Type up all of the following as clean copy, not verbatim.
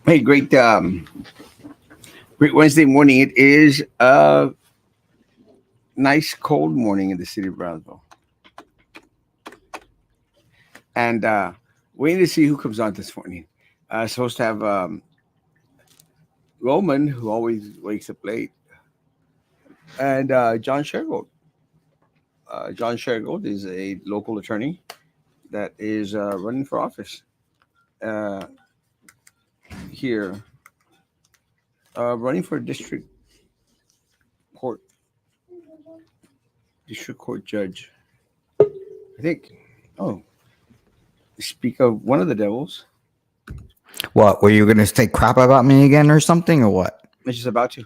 Hey, great Wednesday morning. It is a nice cold morning in the city of Brownsville, and waiting to see who comes on this morning. Supposed to have Roman, who always wakes up late, and John Shergold. John Shergold is a local attorney that is running for office uh, here, running for a court district court judge. I think. Oh, speak of one of the devils. What, were you going to say crap about me again or something, or what? It's just about to.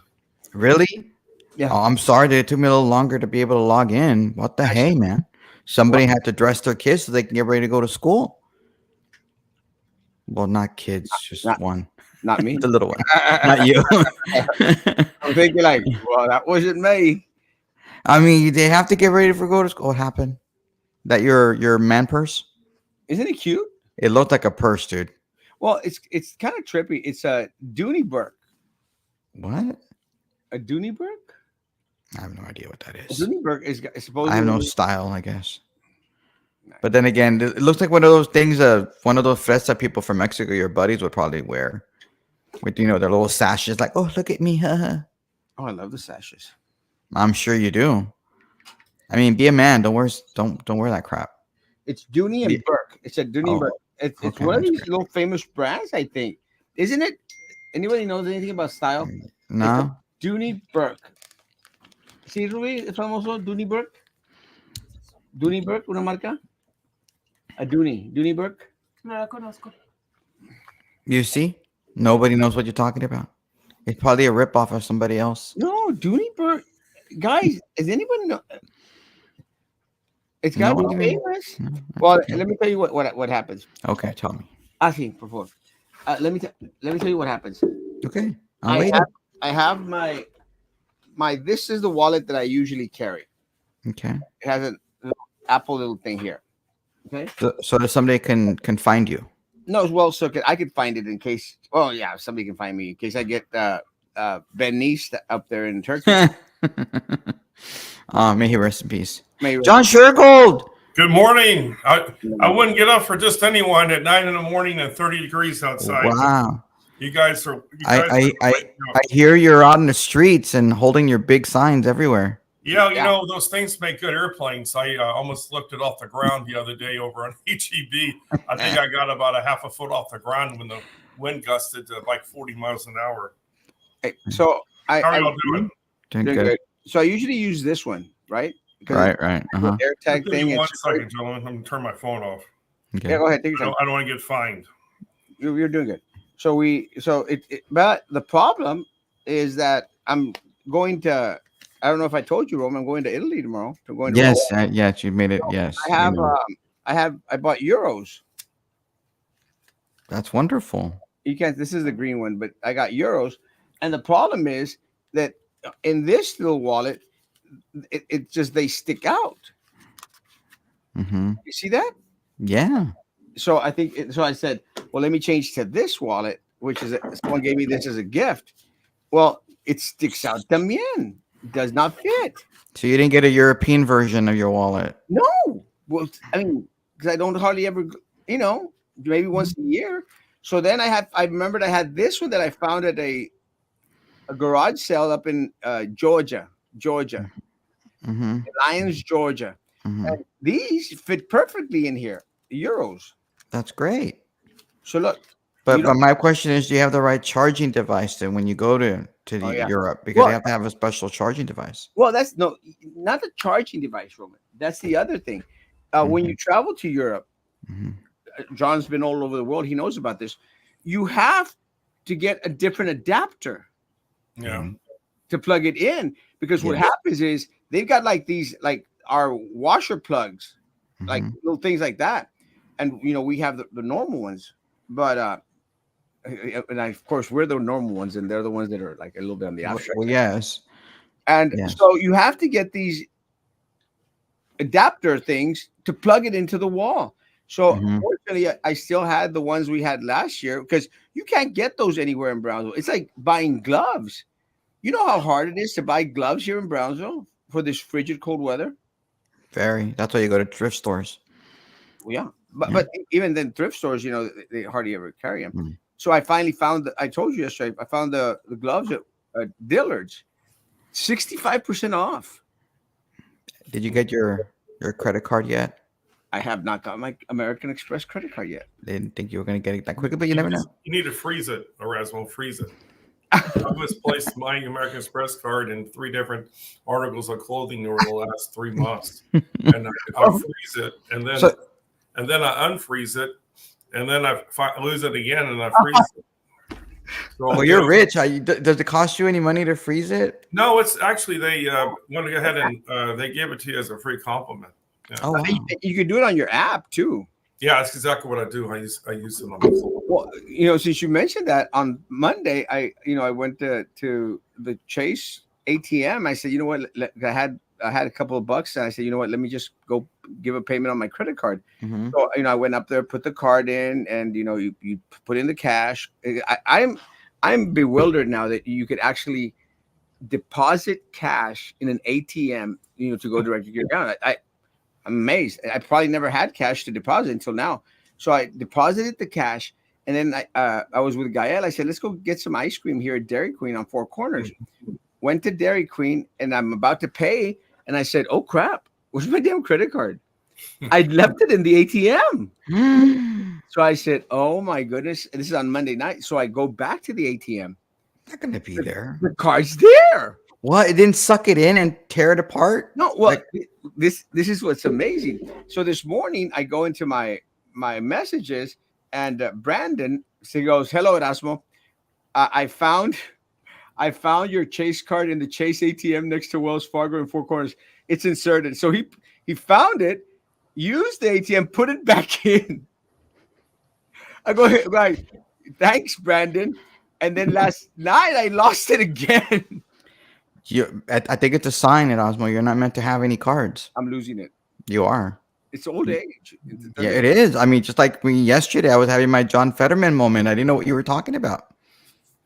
Really? Yeah. Oh, I'm sorry that it took me a little longer to be able to log in. What the hey, man? Somebody had to dress their kids so they can get ready to go to school. Well, not kids, just one. Not me. The little one. Not you. I'm thinking like, well, that wasn't me. I mean, they have to get ready for go to school. What happened? That your man purse? Isn't it cute? It looked like a purse, dude. Well, it's kind of trippy. It's a Dooney Burke. What? A Dooney Burke? I have no idea what that A is. Dooney Burke is supposed. I have no style, I guess. But then again, it looks like one of those things, one of those vests that people from Mexico, your buddies, would probably wear. With, their little sashes, like, oh, look at me. Oh, I love the sashes. I'm sure you do. I mean, be a man. Don't wear that crap. It's Dooney and Burke. It's a Dooney Burke. It's okay, one of these little famous brands, I think. Isn't it? Anybody knows anything about style? No. Dooney Burke. ¿Sí, Ruby? ¿Es famoso Dooney Burke? Dooney Burke, una marca? A Dooney Burke? No la conozco. You see? Nobody knows what you're talking about. It's probably a ripoff of somebody else. No, Dooney Burke. Guys, does anybody know? It's got to be famous. No, Well, okay. let me tell you what happens. Okay, tell me. Sí, por favor. Let me tell you what happens. Okay. I have my this is the wallet that I usually carry. Okay. It has a Apple little thing here. Okay. So that somebody can find you. No, well, so I could find it in case. Oh yeah, somebody can find me in case I get Bernice up there in Turkey. May he rest in peace. John Shergold. Good morning. I wouldn't get up for just anyone at 9 in the morning and 30 degrees outside. Wow. You guys are. I hear you're out in the streets and holding your big signs everywhere. Yeah, those things make good airplanes. I almost lifted off the ground the other day over on HEB. I think I got about a half a foot off the ground when the wind gusted to like 40 miles an hour. Hey, so How are y'all doing? Doing good. So I usually use this one, right? Right. Uh-huh. AirTag Give thing. me 1 second, gentlemen. I'm going to turn my phone off. Okay. Yeah, go ahead. Take your time. I don't want to get fined. You're doing good. But the problem is that I'm going to. I don't know if I told you, Rome. I'm going to Italy tomorrow. I'm going to yes, you made it. Yes, I bought euros. That's wonderful. You can't. This is the green one, but I got euros, and the problem is that in this little wallet, it just they stick out. Mm-hmm. You see that? Yeah. So I said, well, let me change to this wallet, which is someone gave me this as a gift. Well, it sticks out también. It does not fit. So you didn't get a European version of your wallet? No. Well, I mean, because I don't hardly ever, maybe once a year. So then I remembered I had this one that I found at a garage sale up in Georgia, Mm-hmm. Lyons, Georgia. Mm-hmm. And these fit perfectly in here, euros. That's great. So look. But my question is, do you have the right charging device then when you go to Europe? Because you have to have a special charging device. Well, that's not the charging device, Roman. That's the other thing. When you travel to Europe, John's been all over the world. He knows about this. You have to get a different adapter to plug it in, because what happens is they've got like these, like our washer plugs, like little things like that. And, we have the normal ones, but, and of course we're the normal ones, and they're the ones that are like a little bit on the abstract. Well, yes. And so you have to get these adapter things to plug it into the wall. So Mhm. fortunately, I still had the ones we had last year because you can't get those anywhere in Brownsville. It's like buying gloves. You know how hard it is to buy gloves here in Brownsville for this frigid cold weather? Very. That's why you go to thrift stores. Well, yeah, Yeah. but even then, thrift stores, they hardly ever carry them. Mm. So I finally found. I told you yesterday. I found the gloves at Dillard's, 65% off. Did you get your credit card yet? I have not got my American Express credit card yet. Didn't think you were gonna get it that quickly, but you never know. You need to freeze it, Erasmo. Freeze it. I misplaced my American Express card in 3 different articles of clothing over the last 3 months, and I freeze it, and then So- I unfreeze it, and then I lose it again, and I freeze it. So, Well, you're rich. Does it cost you any money to freeze it? No, it's actually they went ahead and they gave it to you as a free compliment. Yeah. Oh, wow. You can do it on your app too. Yeah, that's exactly what I do. I use it on my phone. Well, since you mentioned that, on Monday, I went to the Chase ATM. I said, you know what, I had a couple of bucks, and I said, you know what, let me just go give a payment on my credit card. Mhm. So I went up there, put the card in, and you put in the cash. I'm bewildered now that you could actually deposit cash in an ATM, to go directly to your account. I'm amazed. I probably never had cash to deposit until now. So I deposited the cash, and then I was with Gael. I said, let's go get some ice cream here at Dairy Queen on Four Corners. Went to Dairy Queen, and I'm about to pay, and I said, oh crap, where's my damn credit card? I left it in the ATM. So I said, oh my goodness, this is on Monday night. So I go back to the ATM. Not gonna be there. The card's there. What? It didn't suck it in and tear it apart? No, well, this is what's amazing. So this morning I go into my messages, and Brandon, he goes, hello, Erasmo. I found your Chase card in the Chase ATM next to Wells Fargo in Four Corners. It's inserted. So he found it, used the ATM, put it back in. I go, right, thanks, Brandon. And then last night I lost it again. I think it's a sign, Erasmo. You're not meant to have any cards. I'm losing it. You are. It's old age. Yeah, it is. I mean, just like yesterday, I was having my John Fetterman moment. I didn't know what you were talking about.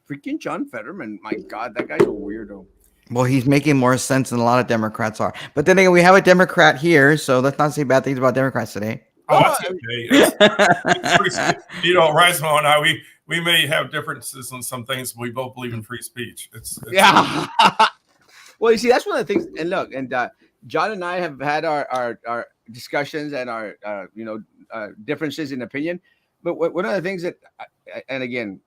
Freaking John Fetterman. My God, that guy's a weirdo. Well, he's making more sense than a lot of Democrats are. But then again, we have a Democrat here, so let's not say bad things about Democrats today. Oh, that's okay. Erasmo and I, we may have differences on some things, but we both believe in free speech. It's yeah. Well, you see, that's one of the things. And look, and John and I have had our discussions and our differences in opinion. But one of the things that, and again,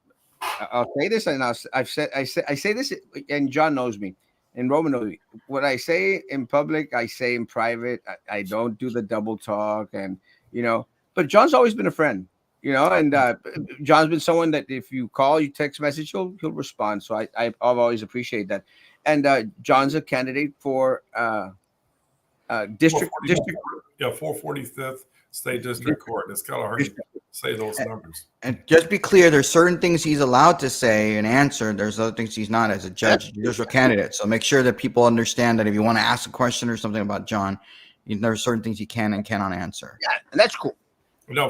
I'll say this, and I say this, and John knows me, and Roman knows me. What I say in public, I say in private. I don't do the double talk, and But John's always been a friend, and John's been someone that if you call, you text message, he'll respond. So I've always appreciated that. And John's a candidate for district. 445th State District Court. It's kind of hard to say those numbers. And just be clear, there's certain things he's allowed to say and answer. There's other things he's not as a judge, judicial candidate. So make sure that people understand that if you want to ask a question or something about John, there are certain things he can and cannot answer. Yeah, and that's cool. No,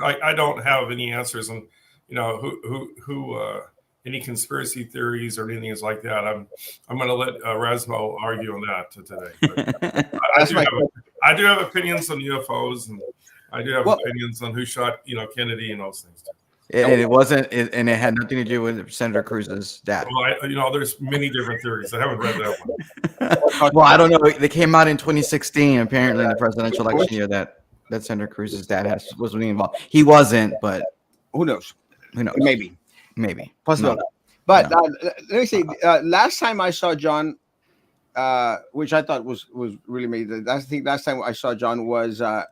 I don't have any answers on, who any conspiracy theories or anything is like that. I'm going to let Erasmo argue on that today. I do have opinions on UFOs, and I do have opinions on who shot, Kennedy and those things. And it wasn't, and it had nothing to do with Senator Cruz's dad. Well, there's many different theories. I haven't read that one. Well, I don't know. They came out in 2016, apparently, in the presidential election year that Senator Cruz's dad was really involved. He wasn't, but who knows? Who knows? Maybe. Possibly. No. But let me say, last time I saw John, which I thought was really amazing. I think last time I saw John was at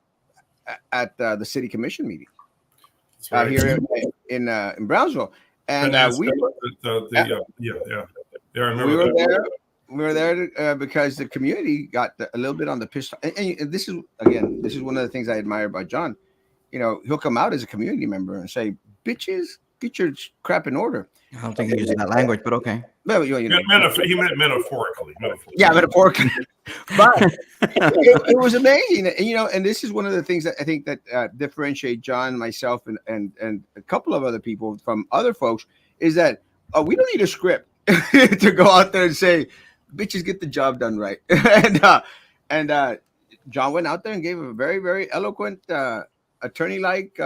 the city commission meeting here in Brownsville, and we were there. We were there because the community got a little bit on the piss. And this is one of the things I admire about John. He'll come out as a community member and say, "Bitches, get your crap in order." I don't think he's using that language, but okay. Well, he meant metaphorically. Yeah, metaphorically. But it was amazing, and this is one of the things that I think that differentiate John, myself, and a couple of other people from other folks is that we don't need a script to go out there and say, "Bitches, get the job done right." and John went out there and gave a very, very eloquent, attorney-like,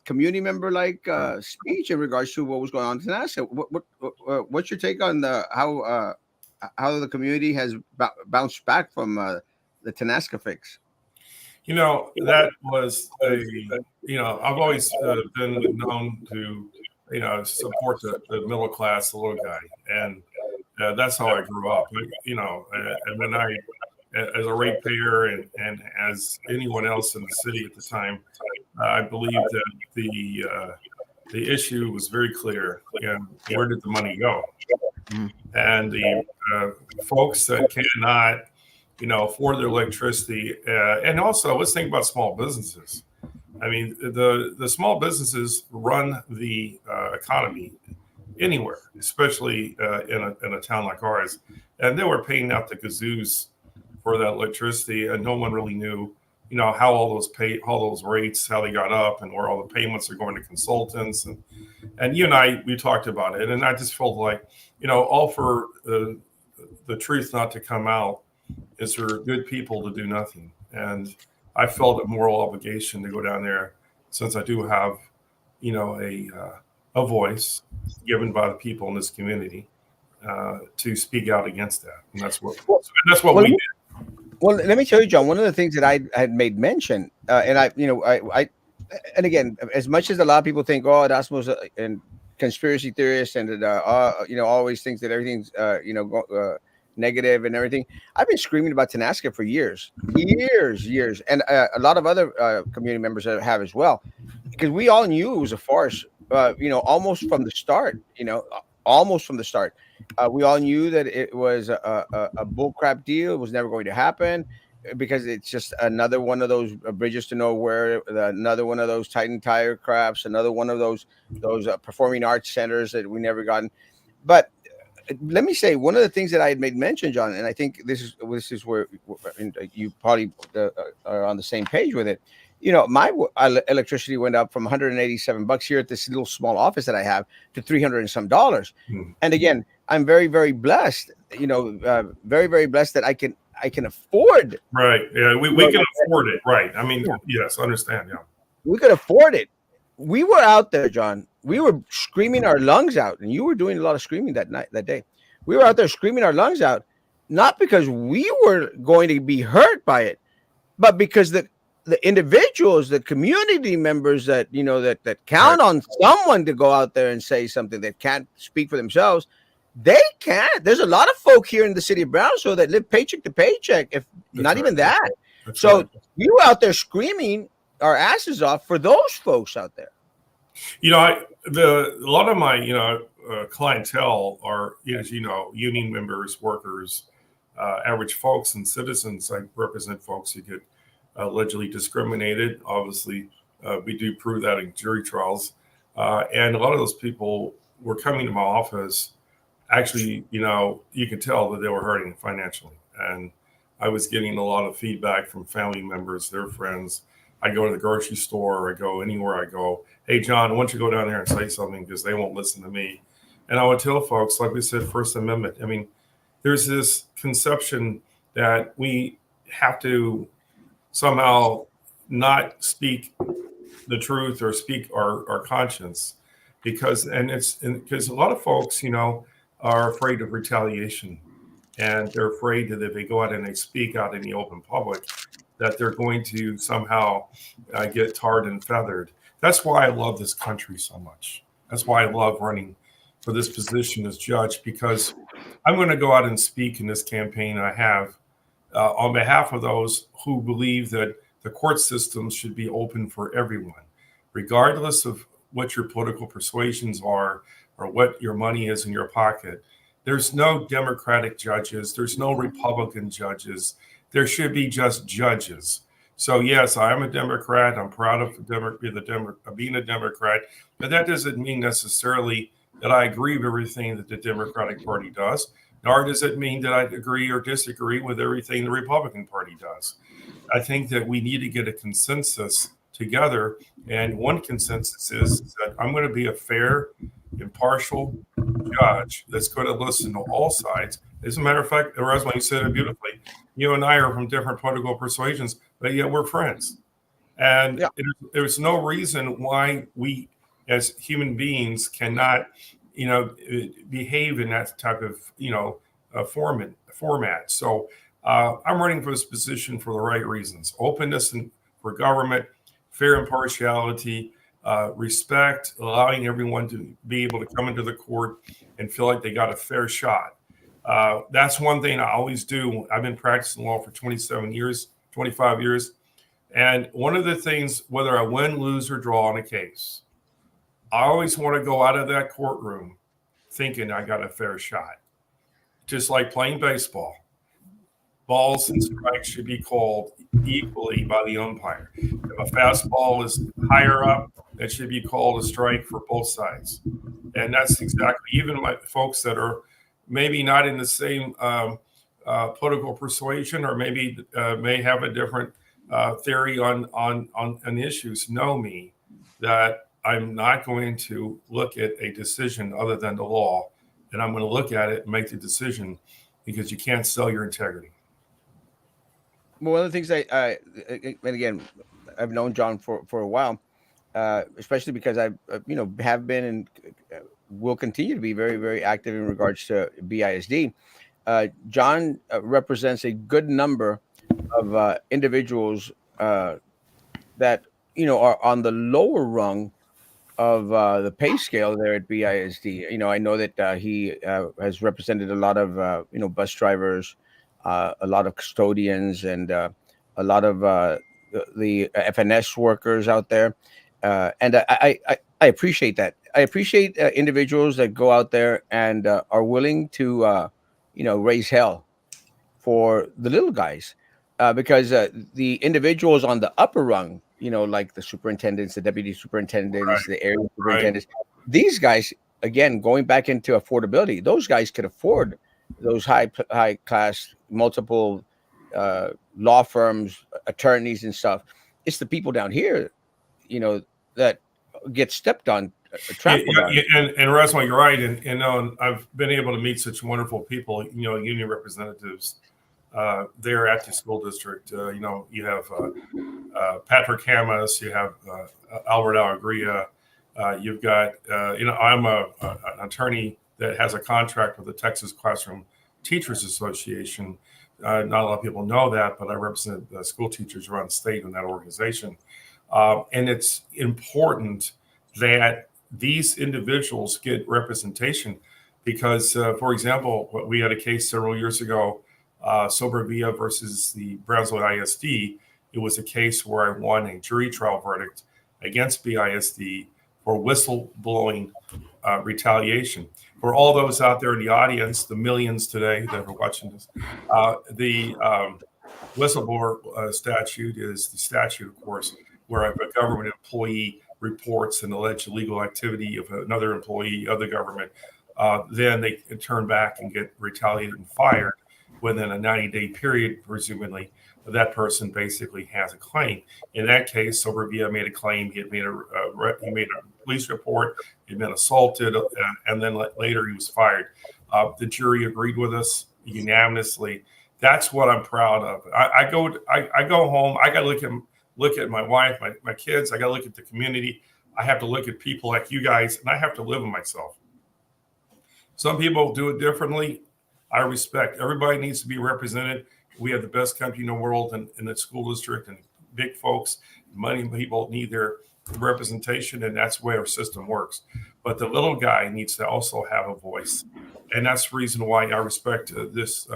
community member-like speech in regards to what was going on in NASA. What's your take on how the community has bounced back from the Tanasca fix? That was I've always been known to, support the middle class, the little guy. And that's how I grew up, and then as a ratepayer and as anyone else in the city at the time, I believe that the issue was very clear. Where did the money go? And the folks that cannot, afford their electricity, and also let's think about small businesses. I mean, the small businesses run the economy anywhere, especially in a town like ours, and they were paying out the gazoos for that electricity, and no one really knew, how all those rates, how they got up, and where all the payments are going to consultants, and you and we talked about it, and I just felt like, all for the truth not to come out is for good people to do nothing, and I felt a moral obligation to go down there, since I do have, a voice given by the people in this community, to speak out against that, and that's what we did. Well, let me tell you, John. One of the things that I had made mention, and and again, as much as a lot of people think, oh, Erasmo's and conspiracy theorist, and always thinks that everything's negative and everything. I've been screaming about Tanasca for years, and a lot of other community members have as well, because we all knew it was a farce. Almost from the start. Almost from the start. We all knew that it was a bullcrap deal. It was never going to happen, because it's just another one of those bridges to nowhere, another one of those Titan Tire craps, another one of those performing arts centers that we never gotten. But let me say, one of the things that I had made mention, John, and I think this is where you probably are on the same page with it. My electricity went up from $187 here at this little small office that I have to $300 and some dollars. And again, I'm very, very blessed. Very, very blessed that I can afford. Right. Yeah, we can afford it. Right. I mean, yes, I understand. Yeah, we could afford it. We were out there, John. We were screaming our lungs out, and you were doing a lot of screaming that day. We were out there screaming our lungs out, not because we were going to be hurt by it, but because the individuals, the community members that count on someone to go out there and say something, that can't speak for themselves, they can't. There's a lot of folk here in the city of Brownsville that live paycheck to paycheck, if not even that. So we were out there screaming our asses off for those folks out there. A lot of my clientele are, as union members, workers, average folks, and citizens. I represent folks who get allegedly discriminated. Obviously, we do prove that in jury trials, and a lot of those people were coming to my office. Actually, you could tell that they were hurting financially, and I was getting a lot of feedback from family members, their friends. I go to the grocery store, I go anywhere I go. Hey, John, why don't you go down there and say something, because they won't listen to me. And I would tell folks, like we said, First Amendment. I mean, there's this conception that we have to somehow not speak the truth or speak our conscience, because a lot of folks, are afraid of retaliation, and they're afraid that if they go out and they speak out in the open public, that they're going to somehow get tarred and feathered. That's why I love this country so much. That's why I love running for this position as judge, because I'm going to go out and speak in this campaign. I have on behalf of those who believe that the court system should be open for everyone, regardless of what your political persuasions are or what your money is in your pocket. There's no Democratic judges. There's no Republican judges. There should be just judges. So yes, I am a Democrat. I'm proud of being a Democrat, but that doesn't mean necessarily that I agree with everything that the Democratic Party does, nor does it mean that I agree or disagree with everything the Republican Party does. I think that we need to get a consensus together. And one consensus is that I'm going to be a fair, impartial judge that's going to listen to all sides. As a matter of fact, Erasmo, you said it beautifully. You and I are from different political persuasions, but yet we're friends. And Yeah. there's no reason why we, as human beings, cannot, behave in that type of, format. So I'm running for this position for the right reasons: openness for government, fair impartiality, respect, allowing everyone to be able to come into the court and feel like they got a fair shot. That's one thing I always do. I've been practicing law for 27 years, 25 years. And one of the things, whether I win, lose, or draw on a case, I always want to go out of that courtroom thinking I got a fair shot. Just like playing baseball, balls and strikes should be called equally by the umpire. If a fastball is higher up, it should be called a strike for both sides. And that's exactly, even my folks that are maybe not in the same political persuasion, or maybe may have a different theory on issues, know me that I'm not going to look at a decision other than the law, and I'm going to look at it and make the decision, because you can't sell your integrity. Well, one of the things and again, I've known John for a while, especially because I, have been and will continue to be very, very active in regards to BISD. John represents a good number of individuals that are on the lower rung of the pay scale there at BISD. I know that he has represented a lot of bus drivers, a lot of custodians, and a lot of the FNS workers out there. And I appreciate that. I appreciate individuals that go out there and are willing to raise hell for the little guys, because the individuals on the upper rung, like the superintendents, the deputy superintendents, the area Right. superintendents, these guys, again, going back into affordability, those guys could afford those high class multiple law firms, attorneys, and stuff. It's the people down here, that get stepped on, trampled on. And Erasmo, you're right. And I've been able to meet such wonderful people, union representatives there at the school district. You have Patrick Hamas, you have Albert Alegria. You've got, I'm an attorney that has a contract with the Texas Classroom Teachers Association. Not a lot of people know that, but I represent school teachers around the state in that organization. And it's important that these individuals get representation because, for example, we had a case several years ago, Sobervia versus the Brownsville ISD. It was a case where I won a jury trial verdict against BISD for whistleblowing retaliation. For all those out there in the audience, the millions today that are watching this, the whistleblower statute is the statute, of course, where if a government employee reports an alleged illegal activity of another employee of the government, then they can turn back and get retaliated and fired within a 90-day period, presumably. That person basically has a claim. In that case, Sobervia made a claim. He had made a police report. He'd been assaulted, and then later he was fired. The jury agreed with us unanimously. That's what I'm proud of. I go home. I got to look at my wife, my kids. I got to look at the community. I have to look at people like you guys, and I have to live with myself. Some people do it differently. I respect. Everybody needs to be represented. We have the best country in the world in the school district, and big folks, money people need their representation, and that's the way our system works. But the little guy needs to also have a voice. And that's the reason why I respect this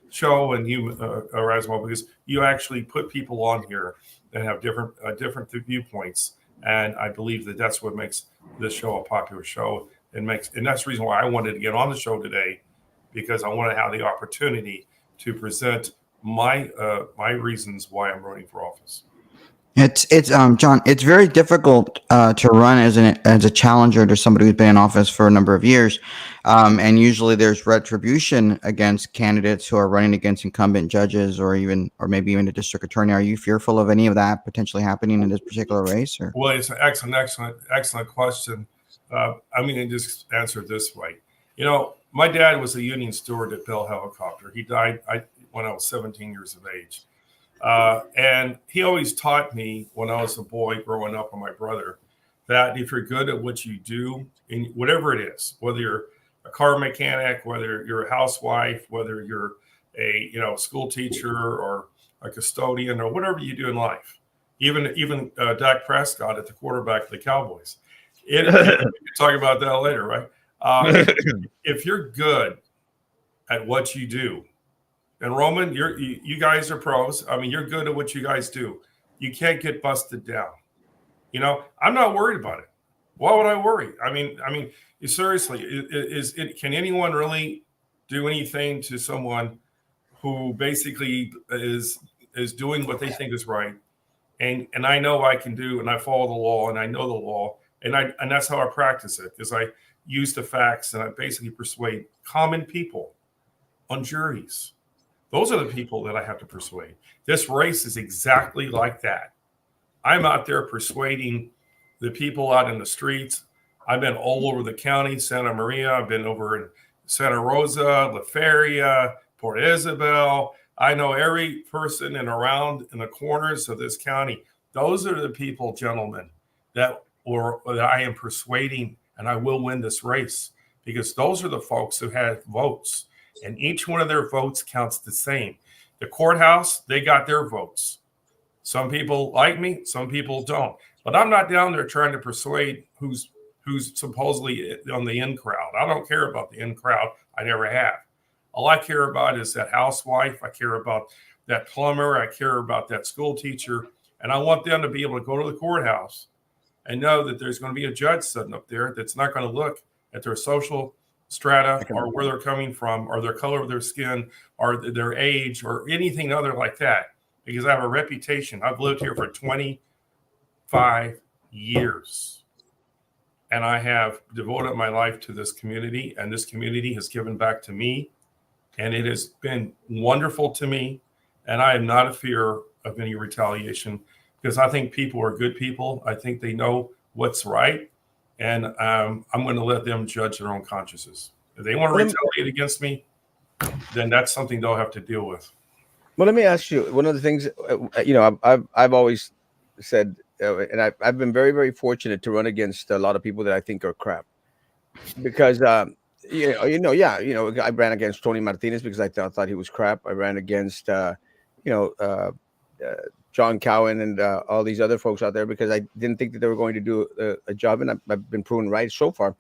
show and you, Erasmo, because you actually put people on here that have different viewpoints. And I believe that that's what makes this show a popular show. And that's the reason why I wanted to get on the show today, because I want to have the opportunity to present my reasons why I'm running for office. It's John. It's very difficult to run as a challenger to somebody who's been in office for a number of years, and usually there's retribution against candidates who are running against incumbent judges or maybe even a district attorney. Are you fearful of any of that potentially happening in this particular race? Or Well, it's an excellent question. I'm going to just answer it this way. My dad was a union steward at Bell Helicopter. He died when I was 17 years of age. And he always taught me when I was a boy growing up with my brother that if you're good at what you do, in whatever it is, whether you're a car mechanic, whether you're a housewife, whether you're a school teacher or a custodian or whatever you do in life, even Dak Prescott at the quarterback of the Cowboys. We can talk about that later, right? If you're good at what you do, and Roman, you guys are pros. I mean, you're good at what you guys do. You can't get busted down. I'm not worried about it. Why would I worry? I mean, seriously, can anyone really do anything to someone who basically is doing what they think is right? And I know I can do, and I follow the law, and I know the law, and that's how I practice it, because I use the facts and I basically persuade common people on juries. Those are the people that I have to persuade. This race is exactly like that. I'm out there persuading the people out in the streets. I've been all over the county, Santa Maria. I've been over in Santa Rosa, La Feria, Port Isabel. I know every person in the corners of this county. Those are the people, gentlemen, that I am persuading, and I will win this race, because those are the folks who have votes. And each one of their votes counts the same. The courthouse, they got their votes. Some people like me, some people don't. But I'm not down there trying to persuade who's supposedly on the in crowd. I don't care about the in crowd. I never have. All I care about is that housewife. I care about that plumber. I care about that school teacher. And I want them to be able to go to the courthouse and know that there's going to be a judge sitting up there that's not going to look at their social strata or where they're coming from or their color of their skin or their age or anything other like that, because I have a reputation. I've lived here for 25 years, and I have devoted my life to this community, and this community has given back to me, and it has been wonderful to me, and I am not in fear of any retaliation, because I think people are good people. I think they know what's right. And I'm going to let them judge their own consciences. If they want to retaliate against me, then that's something they'll have to deal with. Well, let me ask you one of the things. I've always said, and I've been very, very fortunate to run against a lot of people that I think are crap, because I ran against Tony Martinez because I thought he was crap. I ran against John Cowan and all these other folks out there because I didn't think that they were going to do a job, and I've been proven right so far.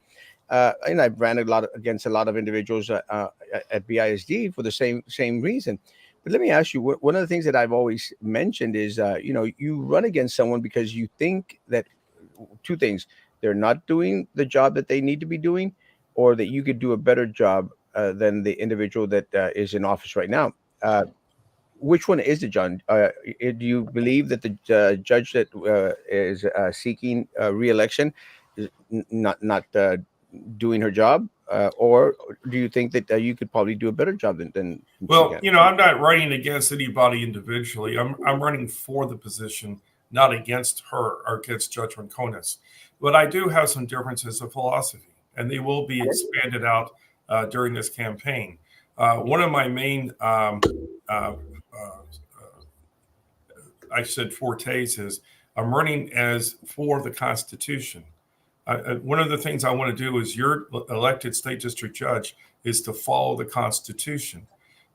And I ran against a lot of individuals at BISD for the same reason. But let me ask you, one of the things that I've always mentioned is, you run against someone because you think that two things: they're not doing the job that they need to be doing, or that you could do a better job than the individual that is in office right now. Which one is it, John? Do you believe that the judge that is seeking re-election is not doing her job, or do you think that you could probably do a better job than Well, I'm not running against anybody individually. I'm running for the position, not against her or against Judge Rincones. But I do have some differences of philosophy, and they will be expanded out during this campaign. One of my main I said fortes is I'm running as for the Constitution. One of the things I want to do as your elected state district judge is to follow the Constitution.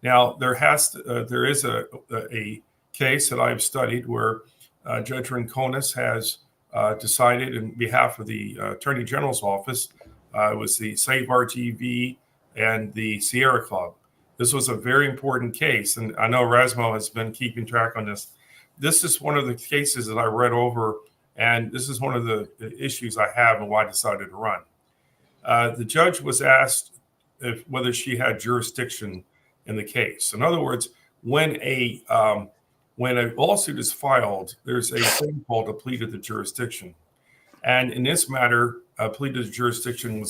Now, there is a case that I've studied where Judge Rincones has decided in behalf of the Attorney General's office. It was the Save RGV and the Sierra Club. This was a very important case, and I know Erasmo has been keeping track on this. This is one of the cases that I read over, and this is one of the issues I have and why I decided to run. The judge was asked whether she had jurisdiction in the case. In other words, when a when a lawsuit is filed, there's a thing called a plea to the jurisdiction. And in this matter, a plea to the jurisdiction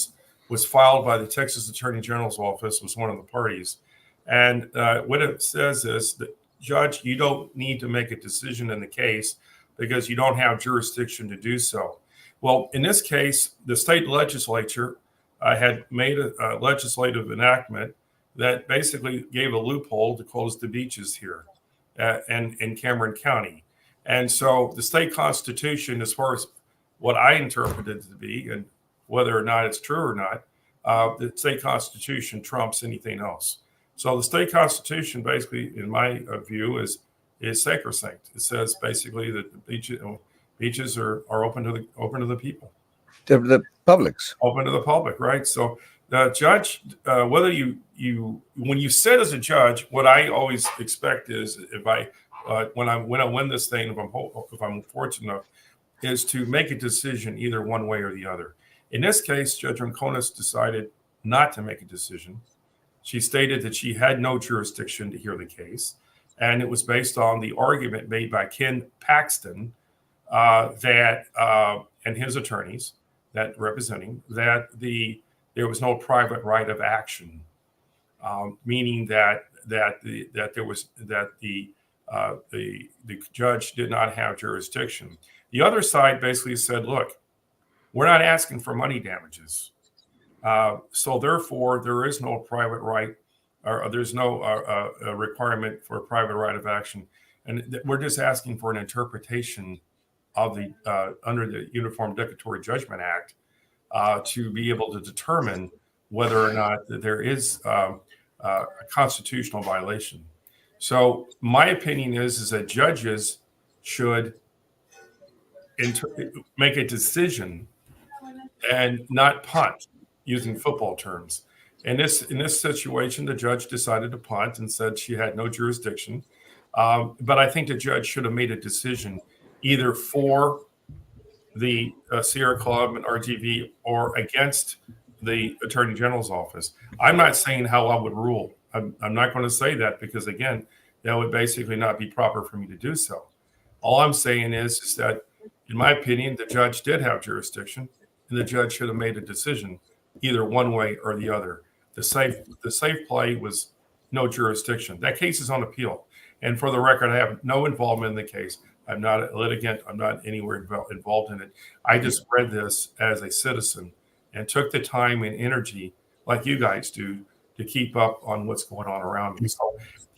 was filed by the Texas Attorney General's office, was one of the parties. And what it says is that, Judge, you don't need to make a decision in the case because you don't have jurisdiction to do so. Well, in this case, the state legislature had made a legislative enactment that basically gave a loophole to close the beaches here and in Cameron County. And so the state constitution, as far as what I interpreted it to be, and whether or not it's true or not, the state constitution trumps anything else. So the state constitution, basically, in my view, is sacrosanct. It says basically that the beaches are open to the people, to the publics, open to the public, right? So the judge, whether when you sit as a judge, what I always expect is if when I win this thing, if I'm fortunate enough, is to make a decision either one way or the other. In this case, Judge Ronconis decided not to make a decision. She stated that she had no jurisdiction to hear the case, and it was based on the argument made by Ken Paxton that and his attorneys that representing that there was no private right of action, meaning that the judge did not have jurisdiction. The other side basically said, look, we're not asking for money damages. So therefore, there is no private right, or there's no requirement for a private right of action. And we're just asking for an interpretation of the under the Uniform Declaratory Judgment Act to be able to determine whether or not there is a constitutional violation. So my opinion is that judges should make a decision and not punt, using football terms. In this situation, the judge decided to punt and said she had no jurisdiction. But I think the judge should have made a decision either for the Sierra Club and RTV or against the Attorney General's office. I'm not saying how I would rule. I'm not going to say that because, again, that would basically not be proper for me to do so. All I'm saying is that, in my opinion, the judge did have jurisdiction, and the judge should have made a decision either one way or the other. The safe play was no jurisdiction. That case is on appeal. And for the record, I have no involvement in the case. I'm not a litigant. I'm not anywhere involved in it. I just read this as a citizen and took the time and energy, like you guys do, to keep up on what's going on around me. So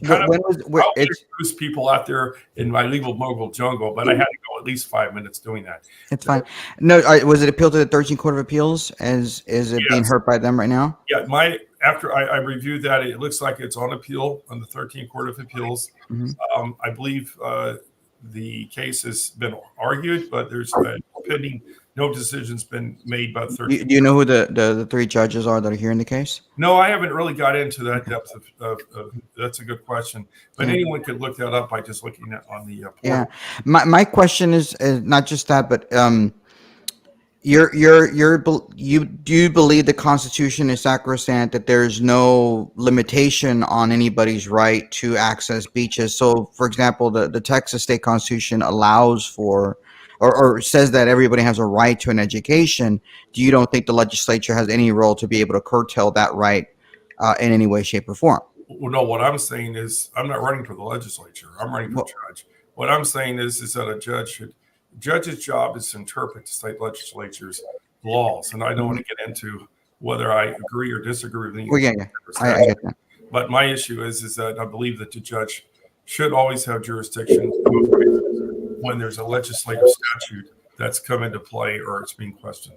I'll introduce people out there in my legal mogul jungle, but I had to go at least 5 minutes doing that. It's fine. No, was it appealed to the 13th Court of Appeals? Is it being heard by them right now? Yeah, after I reviewed that, it looks like it's on appeal on the 13th Court of Appeals. Mm-hmm. I believe the case has been argued, but there's pending. No decision's been made by the 13th. Do you know who the three judges are that are hearing the case? No, I haven't really got into that depth of that's a good question. But anyone could look that up by just looking at on the portal. Yeah, my question is not just that, but do you believe the Constitution is sacrosanct, that there's no limitation on anybody's right to access beaches? So, for example, the Texas state constitution allows for or says that everybody has a right to an education. Do you don't think the legislature has any role to be able to curtail that right in any way, shape, or form? Well, no, what I'm saying is I'm not running for the legislature. I'm running for judge. What I'm saying is that a judge's job is to interpret the state legislature's laws. And I don't want to get into whether I agree or disagree with anything. Well, yeah. I get that. But my issue is that I believe that the judge should always have jurisdiction when there's a legislative statute that's come into play or it's being questioned.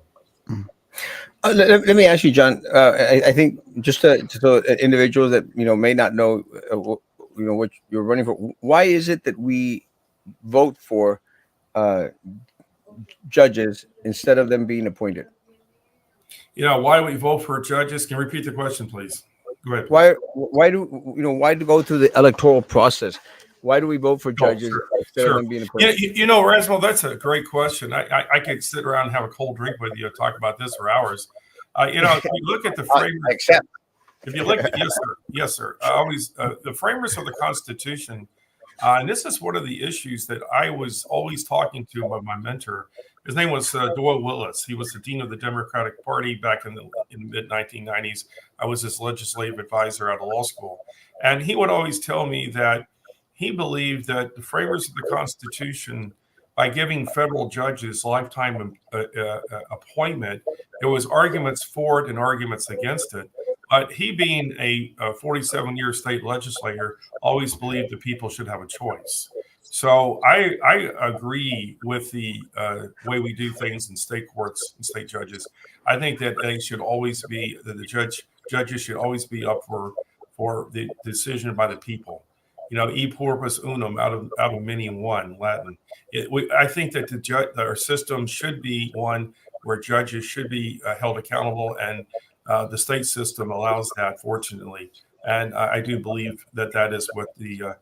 Let me ask you, John. I think just so individuals that may not know, what you're running for. Why is it that we vote for judges instead of them being appointed? Why do we vote for judges? Can you repeat the question, please? Go ahead. Why do go through the electoral process? Why do we vote for judges instead of them being appointed? Erasmo, that's a great question. I could sit around and have a cold drink with you and talk about this for hours. If you look at the framers, if you look at yes, sir. Always the framers of the Constitution And this is one of the issues that I was always talking to my mentor. His name was Doyle Willis. He was the dean of the Democratic Party back in the mid 1990s. I was his legislative advisor out of law school. And he would always tell me that he believed that the framers of the Constitution, by giving federal judges lifetime appointment, there was arguments for it and arguments against it. But he, being a 47-year state legislator, always believed the people should have a choice. So I agree with the way we do things in state courts and state judges. I think that they should always be the judges should always be up for the decision by the people. E pluribus unum, out of many one, Latin. I think that our system should be one where judges should be held accountable, and the state system allows that, fortunately. And I do believe that is what the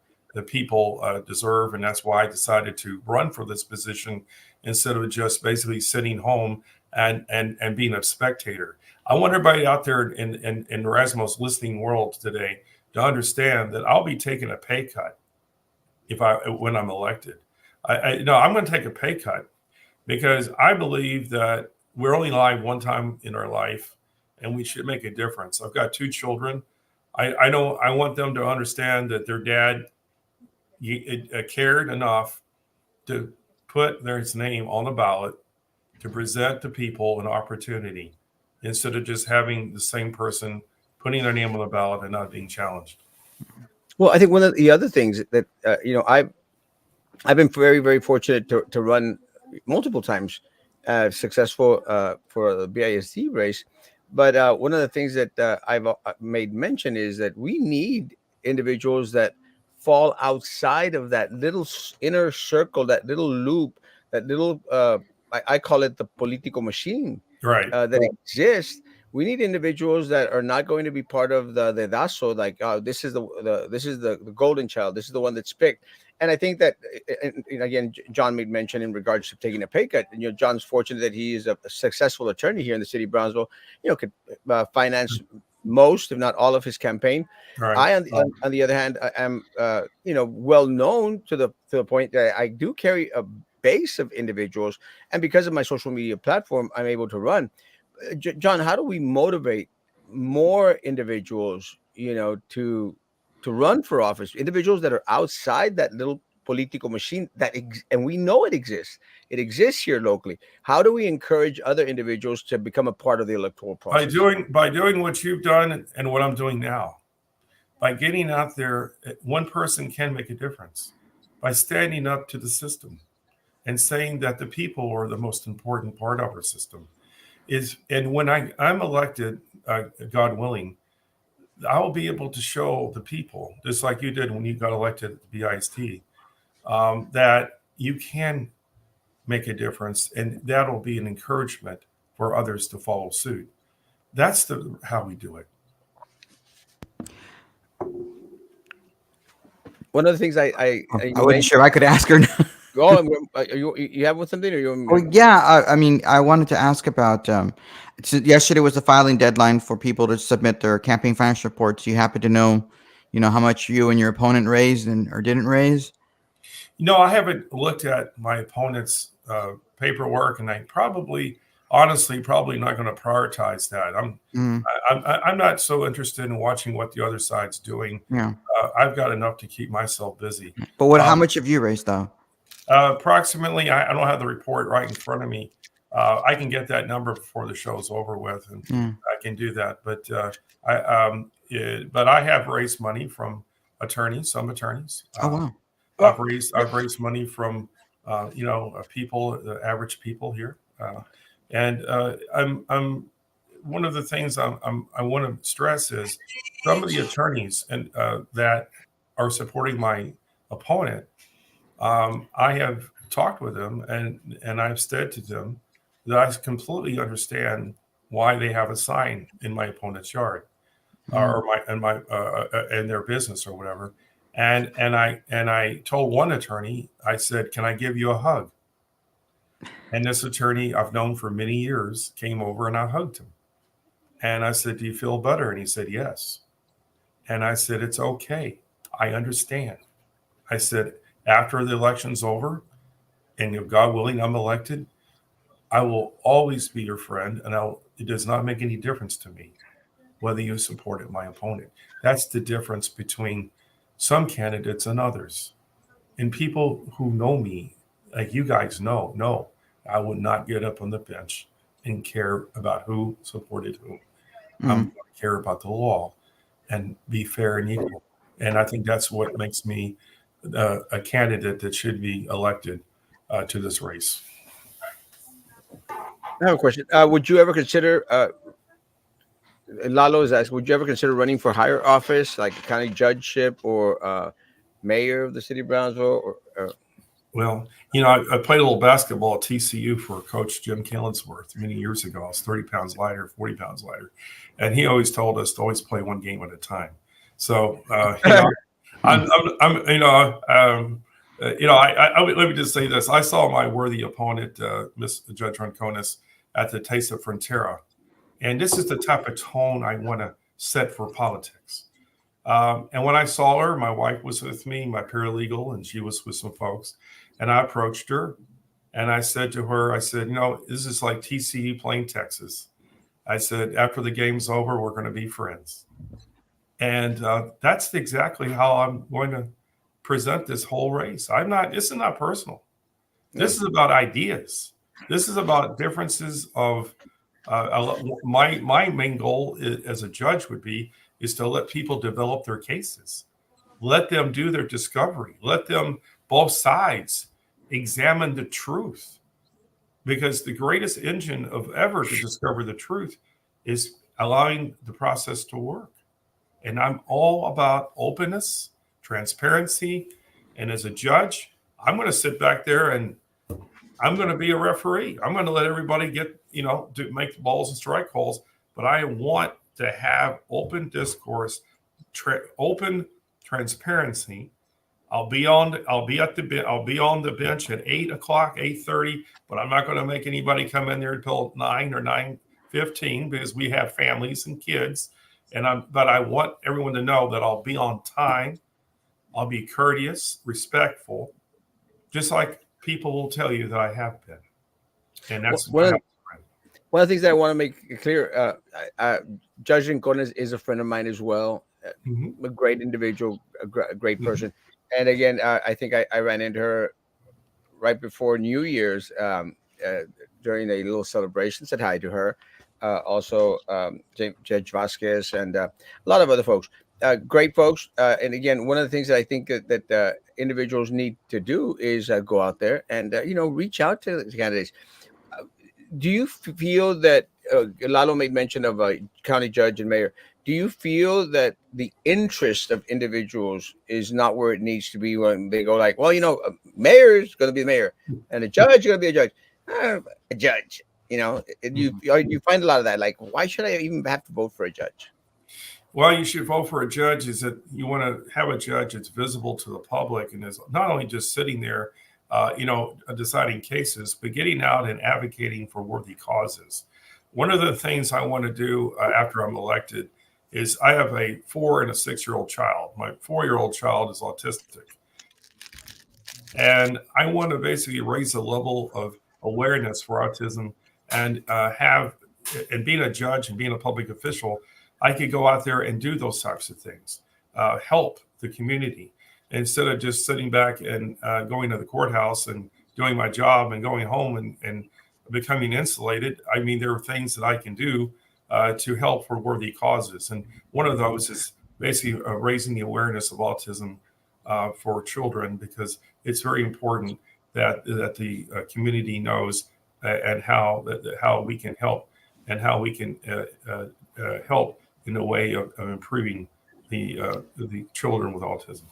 people deserve, and that's why I decided to run for this position instead of just basically sitting home and being a spectator. I want everybody out there in Erasmo's listening world today to understand that I'll be taking a pay cut when I'm elected. I'm going to take a pay cut because I believe that we're only alive one time in our life, and we should make a difference. I've got 2 children. I know I want them to understand that their dad cared enough to put their name on the ballot to present to people an opportunity instead of just having the same person putting their name on the ballot and not being challenged. Well, I think one of the other things that I've been very, very fortunate to run multiple times, successful for the BISD race. But one of the things that I've made mention is that we need individuals that fall outside of that little inner circle, that little loop, that little I call it the political machine, right, that exists. We need individuals that are not going to be part of the daso, like this is the golden child, this is the one that's picked. And I think that, and again, John made mention in regards to taking a pay cut. And, John's fortunate that he is a successful attorney here in the city of Brownsville. Could finance most, if not all, of his campaign. right. I, on the other hand, I am, well known to the point that I do carry a base of individuals, and because of my social media platform, I'm able to run. John, how do we motivate more individuals, to run for office, individuals that are outside that little political machine and we know it exists here locally? How do we encourage other individuals to become a part of the electoral process? By doing what you've done and what I'm doing now, by getting out there. One person can make a difference by standing up to the system and saying that the people are the most important part of our system. And when I'm elected, God willing, I'll be able to show the people, just like you did when you got elected at the BIST, that you can make a difference, and that'll be an encouragement for others to follow suit. That's how we do it. One of the things I wasn't sure I could ask her. Oh, you have something, or you? Oh, yeah. I mean, I wanted to ask about. Yesterday was the filing deadline for people to submit their campaign finance reports. You happen to know, how much you and your opponent raised or didn't raise? I haven't looked at my opponent's paperwork, and I honestly, not going to prioritize that. I'm not so interested in watching what the other side's doing. Yeah. I've got enough to keep myself busy. But how much have you raised, though? Approximately, I don't have the report right in front of me. I can get that number before the show's over with, and I can do that. But I have raised money from some attorneys. Oh wow! I've raised money from people, the average people here, and I'm one of the things I want to stress is some of the attorneys and that are supporting my opponent. I have talked with them, and I've said to them that I completely understand why they have a sign in my opponent's yard, or in their business or whatever. And I told one attorney, I said, "Can I give you a hug?" And this attorney I've known for many years came over, and I hugged him. And I said, "Do you feel better?" And he said, "Yes." And I said, "It's okay. I understand." I said, after the election's over, and if God willing, I'm elected, I will always be your friend, and it does not make any difference to me whether you supported my opponent. That's the difference between some candidates and others. And people who know me, like you guys know, no, I would not get up on the bench and care about who supported whom. I'm going Mm. to care about the law and be fair and equal. And I think that's what makes me a candidate that should be elected to this race. I have a question. Would you ever consider Lalo is asked, would you ever consider running for higher office, like a county judgeship or mayor of the city of Brownsville? Or Well, I played a little basketball at TCU for Coach Jim Killingsworth many years ago. I was 30 pounds lighter, 40 pounds lighter. And he always told us to always play one game at a time. So, I'm, Mm. I'm let me just say this. I saw my worthy opponent, Miss Judge Ronconis, at the Taste of Frontera. And this is the type of tone I want to set for politics. And when I saw her, my wife was with me, my paralegal, and she was with some folks. And I approached her and I said to her, I said, this is like TCU playing Texas. I said, after the game's over, we're going to be friends. And that's exactly how I'm going to present this whole race. This is not personal. This is about ideas. This is about differences of my main goal as a judge would be is to let people develop their cases, let them do their discovery, let them both sides examine the truth, because the greatest engine of ever to discover the truth is allowing the process to work. And I'm all about openness, transparency, and as a judge, I'm going to sit back there and I'm going to be a referee. I'm going to let everybody to make the balls and strike calls, but I want to have open discourse, open transparency. I'll be on the bench at 8 o'clock, 8:30, but I'm not going to make anybody come in there until 9 or 9:15 because we have families and kids. But I want everyone to know that I'll be on time. I'll be courteous, respectful, just like people will tell you that I have been. And that's one of the things that I want to make clear, Judge Rincones is a friend of mine as well. A great individual, a great person. And again, I think I ran into her right before New Year's during a little celebration. Said hi to her. Also, Judge Vasquez and a lot of other folks. Great folks. And again, one of the things that I think that individuals need to do is go out there and reach out to the candidates. Do you feel that Lalo made mention of a county judge and mayor? Do you feel that the interest of individuals is not where it needs to be when they go like, well, a mayor is going to be the mayor and a judge is going to be a judge? A judge, you find a lot of that. Like, why should I even have to vote for a judge? Well, you should vote for a judge is that you want to have a judge that's visible to the public and is not only just sitting there, deciding cases, but getting out and advocating for worthy causes. One of the things I want to do after I'm elected is I have a 4 and a 6-year-old child. My 4-year-old child is autistic. And I want to basically raise the level of awareness for autism and being a judge and being a public official, I could go out there and do those types of things, help the community instead of just sitting back and going to the courthouse and doing my job and going home and becoming insulated. I mean, there are things that I can do to help for worthy causes. And one of those is basically raising the awareness of autism for children, because it's very important that the community knows and how we can help and how we can help in a way of improving the children with autism.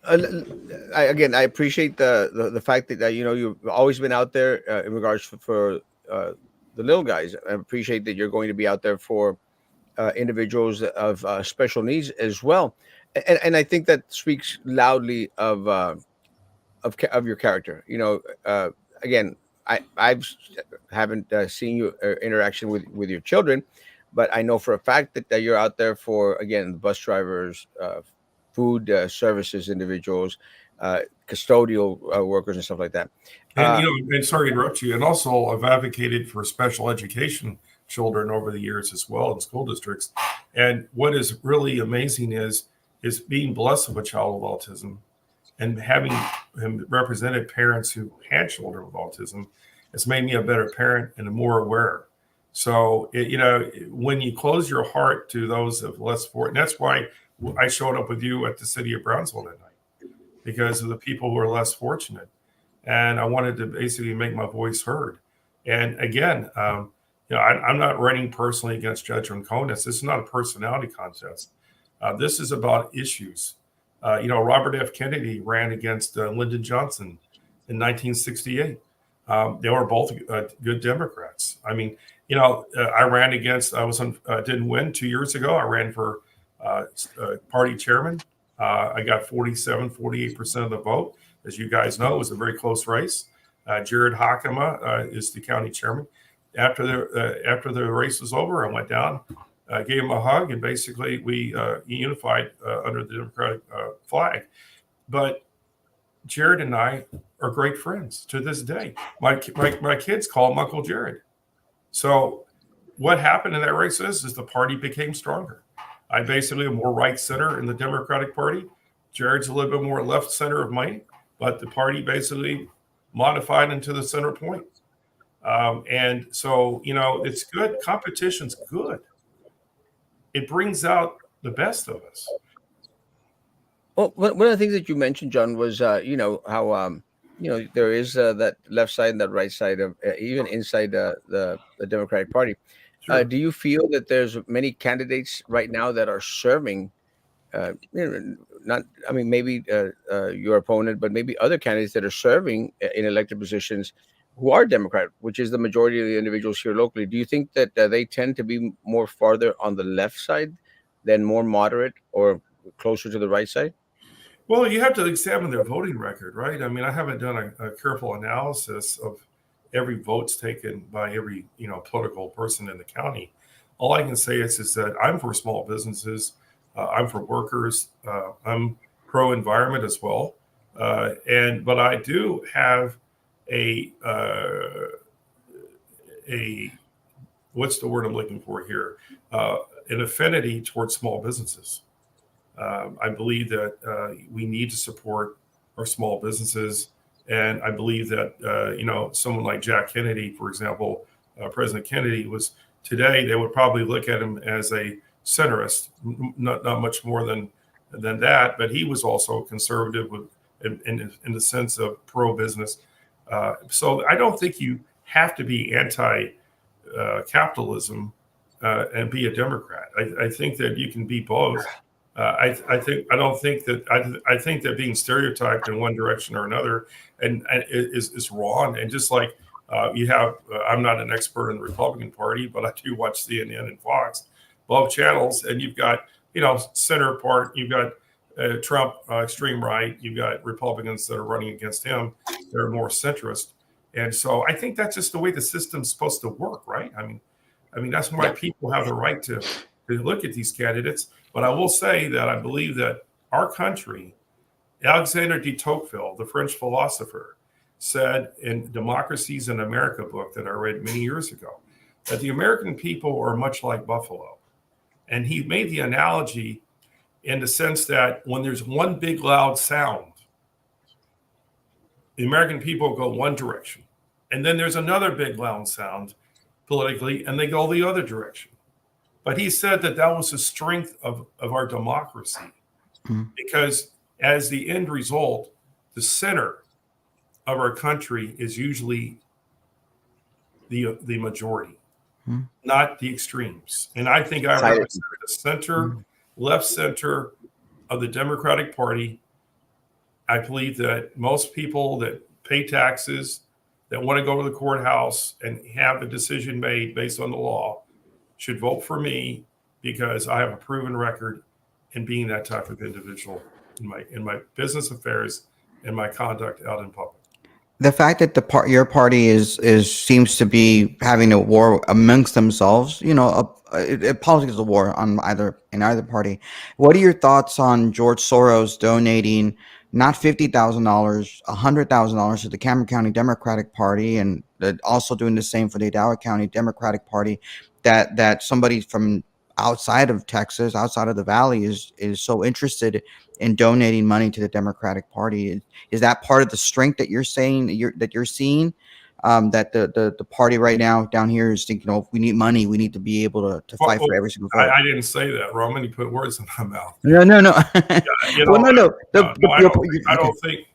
I appreciate the fact that you've always been out there in regards for the little guys. I appreciate that you're going to be out there for individuals of special needs as well, and I think that speaks loudly of your character. Again, I haven't seen you interaction with your children, but I know for a fact that you're out there for again the bus drivers, food services individuals, custodial workers, and stuff like that. And and sorry to interrupt you. And also, I've advocated for special education children over the years as well in school districts. And what is really amazing is being blessed with a child with autism and having him represented parents who had children with autism. It's made me a better parent and more aware. So when you close your heart to those of less fortunate, that's why I showed up with you at the city of Brownsville that night, because of the people who are less fortunate. And I wanted to basically make my voice heard. And again, I'm not running personally against Judge Ronconis. This is not a personality contest. This is about issues. Robert F. Kennedy ran against Lyndon Johnson in 1968. They were both good Democrats. I mean, I ran against. Didn't win 2 years ago. I ran for party chairman. I got 48% of the vote. As you guys know, it was a very close race. Jared Hakama is the county chairman. After the race was over, I went down, gave him a hug, and basically we unified under the Democratic flag. But Jared and I are great friends to this day. My kids call him Uncle Jared. So what happened in that race is the party became stronger. I basically am more right center in the Democratic Party. Jared's a little bit more left center of mine, but the party basically modified into the center point. And so, it's good. Competition's good. It brings out the best of us. Well, one of the things that you mentioned, John, was how there is that left side and that right side of even inside the Democratic Party. Sure. Do you feel that there's many candidates right now that are serving? Not, I mean, maybe your opponent, but maybe other candidates that are serving in elected positions who are Democrat, which is the majority of the individuals here locally. Do you think that they tend to be more farther on the left side than more moderate or closer to the right side? Well, you have to examine their voting record, right? I mean, I haven't done a careful analysis of every votes taken by every political person in the county. All I can say is that I'm for small businesses. I'm for workers. I'm pro environment as well. But I do have a what's the word I'm looking for here? An affinity towards small businesses. I believe that we need to support our small businesses. And I believe that, someone like Jack Kennedy, for example, President Kennedy was today, they would probably look at him as a centrist, not much more than that. But he was also conservative in the sense of pro-business. So I don't think you have to be anti-capitalism and be a Democrat. I think that you can be both. I think that being stereotyped in one direction or another and is wrong. And just like I'm not an expert in the Republican Party, but I do watch CNN and Fox, both channels, and you've got center part, you've got Trump extreme right, you've got Republicans that are running against him, they're more centrist, and so I think that's just the way the system's supposed to work, right? I mean that's why people have the right to look at these candidates. But I will say that I believe that our country, Alexander de Tocqueville, the French philosopher, said in Democracies in America book that I read many years ago, that the American people are much like buffalo. And he made the analogy in the sense that when there's one big loud sound, the American people go one direction. And then there's another big loud sound politically, and they go the other direction. But he said that was the strength of our democracy, because as the end result, the center of our country is usually the majority, not the extremes. And I think I represent the center, left center of the Democratic Party. I believe that most people that pay taxes, that want to go to the courthouse and have a decision made based on the law, should vote for me, because I have a proven record in being that type of individual in my business affairs and my conduct out in public. The fact that your party is seems to be having a war amongst themselves, politics is a war on either party. What are your thoughts on George Soros donating not $50,000, $100,000 to the Cameron County Democratic Party, and also doing the same for the Idaho County Democratic Party? That somebody from outside of Texas, outside of the Valley, is so interested in donating money to the Democratic Party. Is that part of the strength that you're saying that you're seeing? That the party right now down here is thinking, if we need money, we need to be able to fight for every single vote. I didn't say that, Roman. You put words in my mouth. No. Yeah, Well, no. I don't think.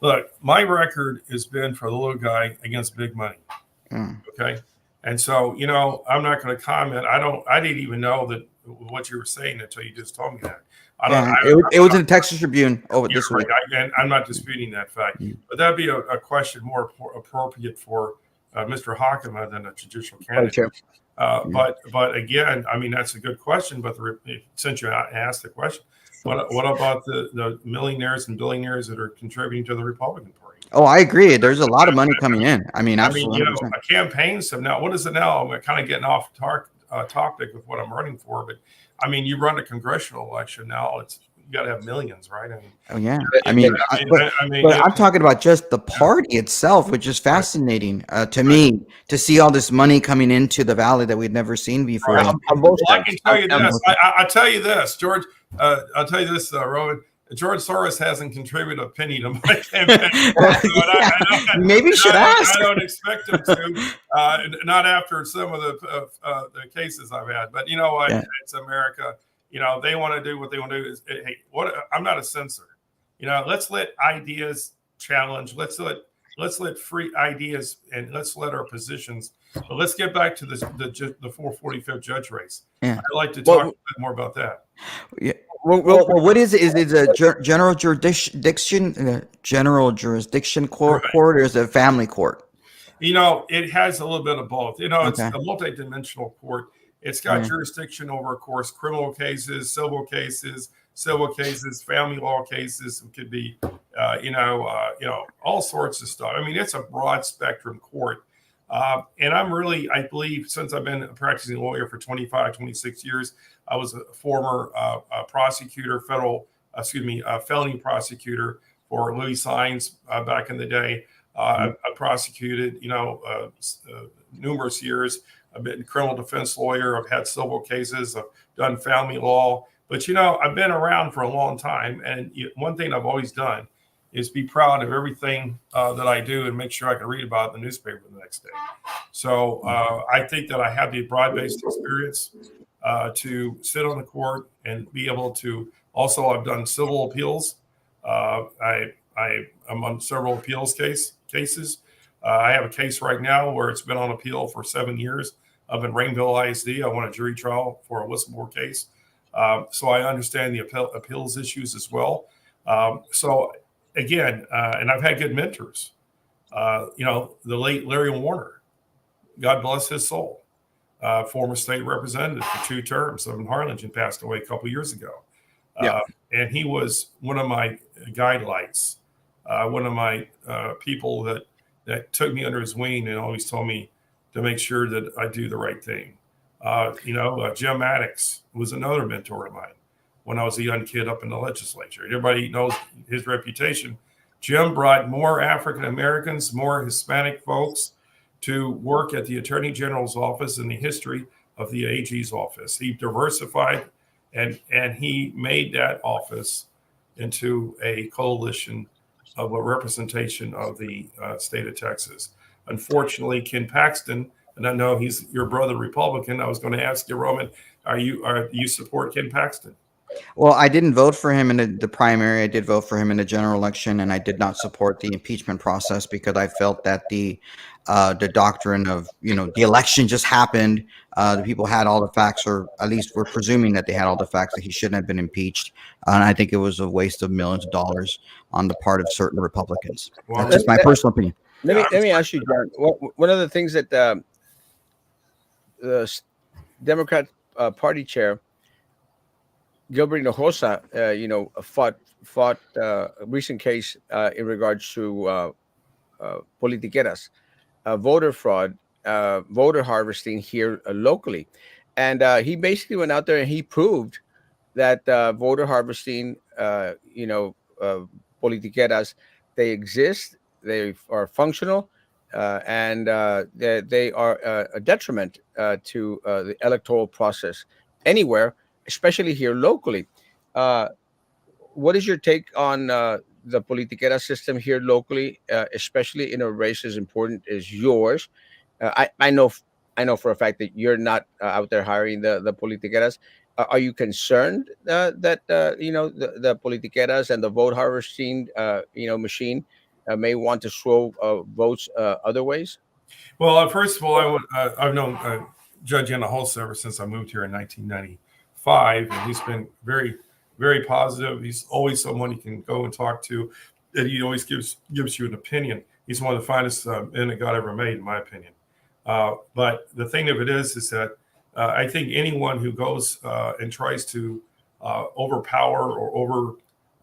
Look, my record has been for the little guy against big money. Okay, and so I'm not going to comment. I didn't even know that what you were saying until you just told me that. It was in the Texas Tribune this week. And I'm not disputing that fact, but that'd be a question more appropriate for Mr. Hockema than a judicial candidate. But again, I mean, that's a good question. But since you asked the question, what about the millionaires and billionaires that are contributing to the Republican Party? Oh, I agree. There's a lot of money coming in. I mean, absolutely. Campaigns have now. What is it now? I'm kind of getting off topic with what I'm running for, but I mean, you run a congressional election now. You got to have millions, right? But I'm talking about just the party itself, which is fascinating to me to see all this money coming into the valley that we'd never seen before. Right. I can tell you this. I'll tell you this, George. I'll tell you this, Rowan. George Soros hasn't contributed a penny to my campaign. Maybe you should ask. I don't expect him to, not after some of the cases I've had. But you know what? Yeah. It's America. They want to do what they want to do. Hey, I'm not a censor. Let's let ideas challenge. Let's let free ideas, and let's let our positions. But let's get back to the 445th judge race. Yeah. I'd like to talk a bit more about that. Yeah. Well, what is it? Is it a general jurisdiction court, or is it a family court? It has a little bit of both. It's a multidimensional court. It's got jurisdiction over, of course, criminal cases, civil cases, family law cases. It could be, all sorts of stuff. I mean, it's a broad spectrum court. And I believe, since I've been a practicing lawyer for 26 years, I was a former prosecutor, felony prosecutor for Louis Sines back in the day. I prosecuted, numerous years. I've been a criminal defense lawyer. I've had civil cases. I've done family law. But, I've been around for a long time. And one thing I've always done is be proud of everything that I do and make sure I can read about it in the newspaper the next day. So I think that I have the broad-based experience to sit on the court and be able to. Also, I've done civil appeals. I'm on several appeals cases. I have a case right now where it's been on appeal for 7 years. Up in Rainville ISD, I won a jury trial for a whistleblower case. So I understand the appeals issues as well. So again, and I've had good mentors. The late Larry Warner, God bless his soul, former state representative for 2 terms up in Harlingen, passed away a couple of years ago. And he was one of my guidelights, one of my people that took me under his wing and always told me to make sure that I do the right thing. Jim Maddox was another mentor of mine when I was a young kid up in the legislature. Everybody knows his reputation. Jim brought more African Americans, more Hispanic folks to work at the Attorney General's office in the history of the AG's office. He diversified and he made that office into a coalition of a representation of the state of Texas. Unfortunately, Ken Paxton, and I know he's your brother Republican. I was going to ask you, Roman, you support Ken Paxton? Well, I didn't vote for him in the primary. I did vote for him in the general election, and I did not support the impeachment process because I felt that the doctrine of, the election just happened. The people had all the facts, or at least we're presuming that they had all the facts that he shouldn't have been impeached. And I think it was a waste of millions of dollars on the part of certain Republicans. Well, that's just my personal opinion. Let me ask you, John. One of the things that the Democrat Party chair Gilbert Hinojosa, fought a recent case in regards to politiqueras, voter fraud, voter harvesting here locally. And he basically went out there and he proved that voter harvesting, politiqueras, they exist, they are functional, and they are a detriment to the electoral process anywhere, especially here locally. Uh, what is your take on the politiquera system here locally, especially in a race as important as yours? I know for a fact that you're not out there hiring the politiqueras. Are you concerned that the politiqueras and the vote harvesting machine may want to throw votes other ways? Well, first of all, I've known Judge Hinojosa ever since I moved here in 1995, and he's been very, very positive. He's always someone you can go and talk to, and he always gives you an opinion. He's one of the finest men that God ever made, in my opinion. But the thing of it is that I think anyone who goes and tries to overpower or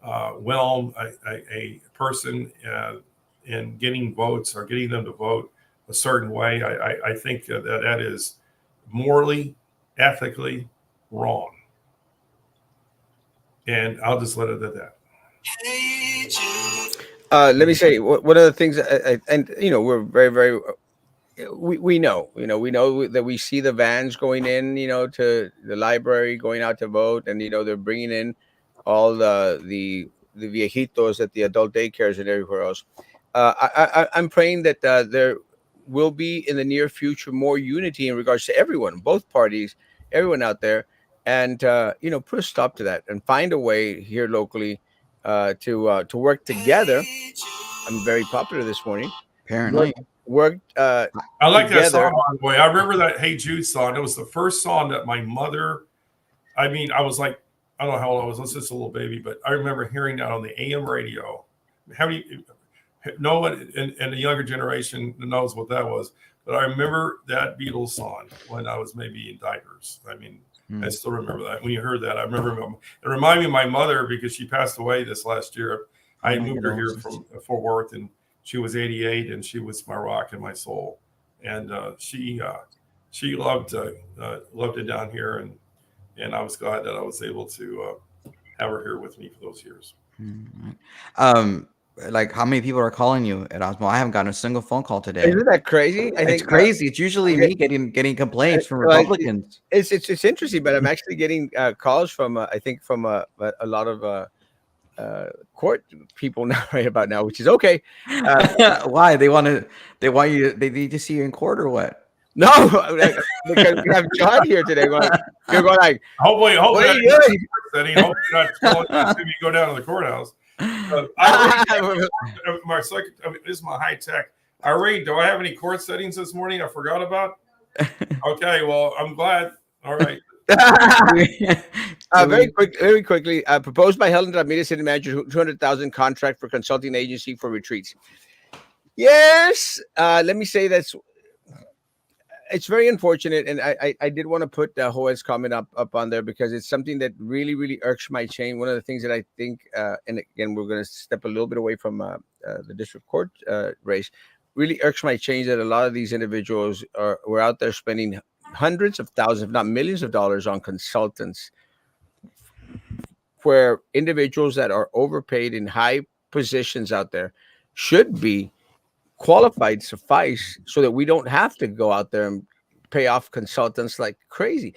overwhelm a person in getting votes or getting them to vote a certain way, I think that is morally, ethically wrong. And I'll just let it at that. Let me say one of the things, and we're very, very. We know that we see the vans going in, to the library, going out to vote, and they're bringing in all the viejitos at the adult daycares and everywhere else. I'm praying that there will be in the near future more unity in regards to everyone, both parties, everyone out there, and put a stop to that and find a way here locally to work together. I'm very popular this morning. Apparently. Work I like together. that song, by the way. I remember that Hey Jude song. It was the first song that my mother, I was like, I don't know how old I was just a little baby, but I remember hearing that on the AM radio. No one in the younger generation knows what that was, but I remember that Beatles song when I was maybe in diapers. I still remember that. When you heard that, I remember it reminded me of my mother because she passed away this last year. I moved her here from Fort Worth, and she was 88, and she was my rock and my soul. And she loved it down here, and I was glad that I was able to have her here with me for those years. Like, how many people are calling you, Erasmo? I haven't gotten a single phone call today. Isn't that crazy? I think it's crazy. It's usually me getting complaints from Republicans. It's interesting, but I'm actually getting calls from I think from a lot of court people now right about now, which is okay. Why they need to see you in court or what? No, because we have John here today. You're going like, hopefully, what are you doing? Hopefully not calling to see me go down to the courthouse. This is my high tech. Irene, do I have any court settings this morning I forgot about? Okay, well, I'm glad. All right. Very quickly, proposed by Helen Ramirez, city manager, $200,000 contract for consulting agency for retreats. Yes, let me say it's very unfortunate, and I did want to put Joel's comment up on there because it's something that really, really irks my chain. One of the things that I think, and again, we're going to step a little bit away from the district court race, really irks my chain that a lot of these individuals were out there spending hundreds of thousands, if not millions of dollars on consultants, where individuals that are overpaid in high positions out there should be qualified suffice so that we don't have to go out there and pay off consultants like crazy.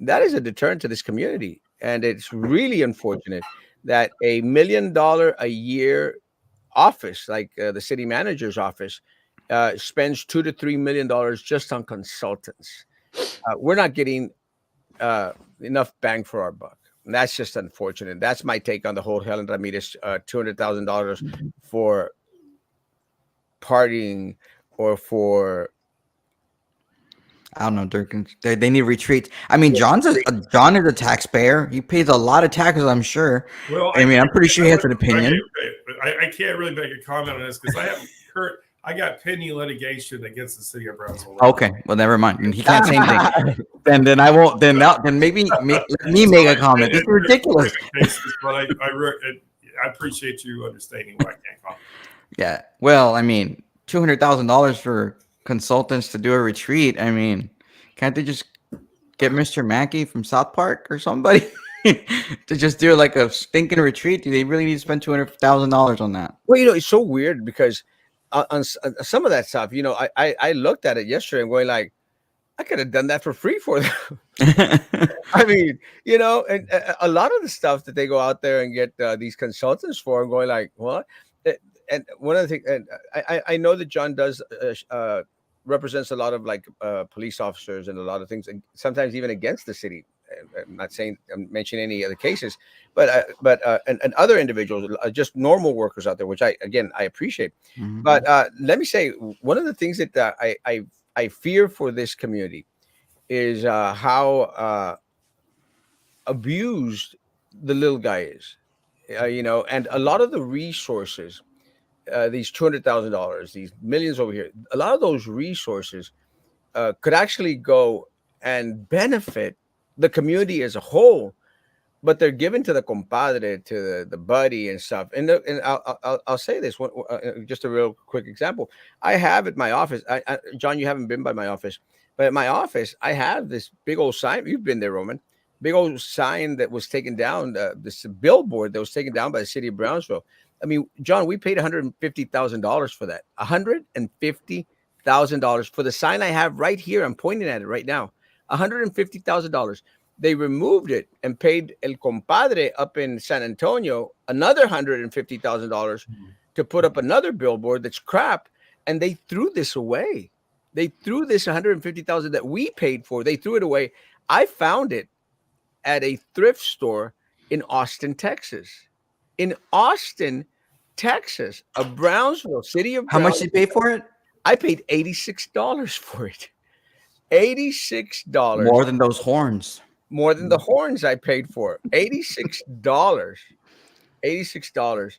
That is a deterrent to this community. And it's really unfortunate that $1 million a year office, like the city manager's office, spends $2 to $3 million just on consultants. We're not getting enough bang for our buck. And that's just unfortunate. That's my take on the whole Helen Ramirez $200,000 for partying or for, I don't know, Dirk. They need retreats. John is a taxpayer. He pays a lot of taxes, I'm sure. Well, I'm pretty sure he has an opinion. I can't really make a comment on this because I got pending litigation against the city of Brownsville. Okay, well, never mind. He can't say anything. then I won't. Then maybe let me make a comment. This is ridiculous. But I appreciate you understanding why I can't comment. Yeah. Well, $200,000 for consultants to do a retreat. I mean, can't they just get Mr. Mackey from South Park or somebody to just do like a stinking retreat? Do they really need to spend $200,000 on that? Well, it's so weird because on some of that stuff, I looked at it yesterday and going like, I could have done that for free for them. I mean, and a lot of the stuff that they go out there and get these consultants for, I'm going like, what? And one of the things, and I know that John does represents a lot of like police officers and a lot of things, and sometimes even against the city. I'm not saying I'm mentioning any other cases, and other individuals, just normal workers out there, which I appreciate. Mhm. But let me say, one of the things that I fear for this community is how abused the little guy is, and a lot of the resources, these $200,000, these millions over here, a lot of those resources could actually go and benefit the community as a whole, but they're given to the compadre, to the buddy and stuff. And I'll say this one, just a real quick example. I have at my office, John, you haven't been by my office, but at my office, I have this big old sign. You've been there, Roman. Big old sign that was taken down, this billboard that was taken down by the city of Brownsville. I mean, John, we paid $150,000 for that. $150,000 for the sign I have right here. I'm pointing at it right now. $150,000. They removed it and paid El Compadre up in San Antonio another $150,000 to put up another billboard that's crap. And they threw this away. They threw this $150,000 that we paid for. They threw it away. I found it at a thrift store in Austin, Texas. In Austin, Texas, a Brownsville, city of How much did you pay for it? I paid $86 for it. $86. More than those horns. More than the horns I paid for. $86. $86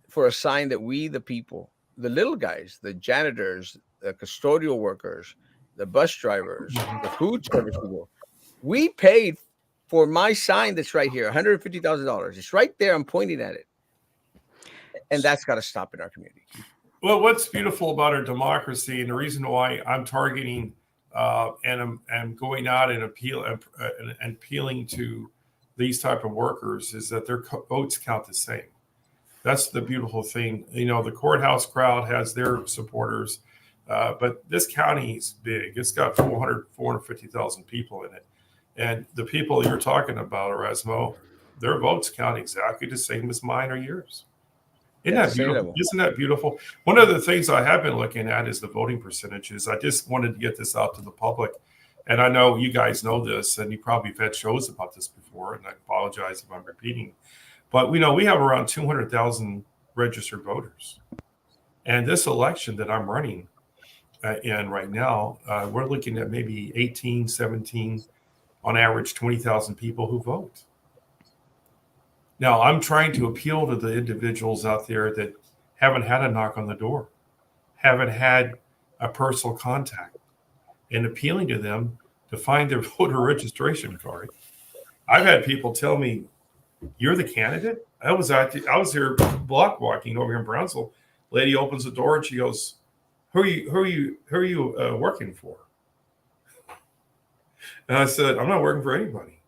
for a sign that we, the people, the little guys, the janitors, the custodial workers, the bus drivers, the food service people, we paid for my sign that's right here, $150,000. It's right there. I'm pointing at it. And that's got to stop in our community. Well, what's beautiful about our democracy, and the reason why I'm targeting and I'm going out and appealing to these type of workers, is that their votes count the same. That's the beautiful thing. The courthouse crowd has their supporters, but this county is big. It's got 450,000 people in it. And the people you're talking about, Erasmo, their votes count exactly the same as mine or yours. Isn't that beautiful? Isn't that beautiful? One of the things I have been looking at is the voting percentages. I just wanted to get this out to the public. And I know you guys know this, and you probably have had shows about this before, and I apologize if I'm repeating. But we know we have around 200,000 registered voters. And this election that I'm running in right now, we're looking at maybe 18, 17, on average 20,000 people who vote. Now, I'm trying to appeal to the individuals out there that haven't had a knock on the door, haven't had a personal contact, and appealing to them to find their voter registration card. I've had people tell me, "You're the candidate?" I was here block walking over here in Brownsville. Lady opens the door and she goes, Who are you working for?" And I said, "I'm not working for anybody."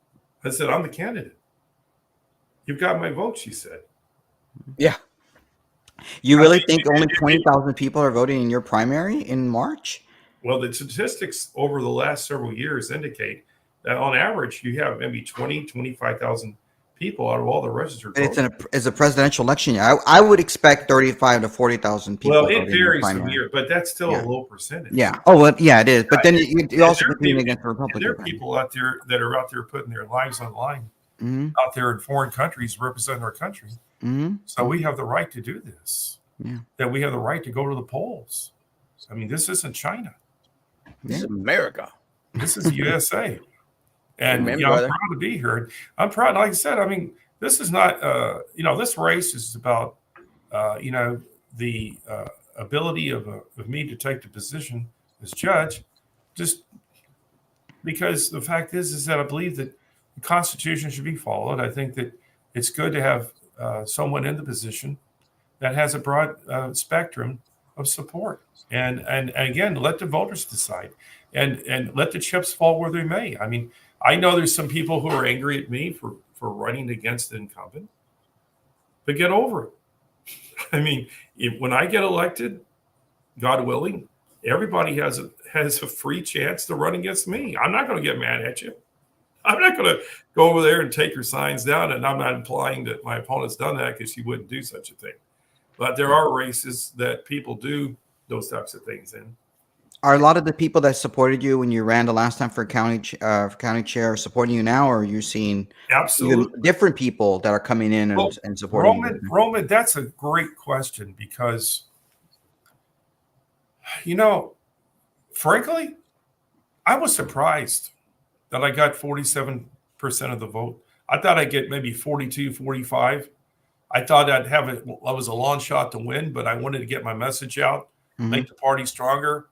I said, "I'm the candidate. You've got my vote," she said. Yeah. You really think only 20,000 people are voting in your primary in March? Well, the statistics over the last several years indicate that on average, you have maybe 20, 25,000 people out of all the registered voters. It's a presidential election year. I would expect 35 to 40,000 people. Well, it varies from year, but that's still a low percentage. Yeah. Oh, well, yeah, it is. But then you also compete against the Republicans. There are people out there that are out there putting their lives on the line, out there in foreign countries representing our country. So we have the right to do this. Yeah. That we have the right to go to the polls. I mean, this isn't China. This is America. This is the USA. And Amen, I'm proud to be here. I'm proud. Like I said, I mean, this is not, this race is about, the ability of me to take the position as judge, just because the fact is that I believe that the Constitution should be followed. I think that it's good to have someone in the position that has a broad spectrum of support. And again, let the voters decide, and let the chips fall where they may. I mean, I know there's some people who are angry at me for running against the incumbent, but get over it. I mean, when I get elected, God willing, everybody has a free chance to run against me. I'm not going to get mad at you. I'm not going to go over there and take your signs down. And I'm not implying that my opponent's done that, because she wouldn't do such a thing. But there are races that people do those types of things in. Are a lot of the people that supported you when you ran the last time for county chair supporting you now, or are you seeing Absolutely even different people that are coming in and supporting you? Roman, that's a great question, because, frankly, I was surprised that I got 47% of the vote. I thought I'd get maybe 42, 45. I thought I was a long shot to win, but I wanted to get my message out, make the party stronger.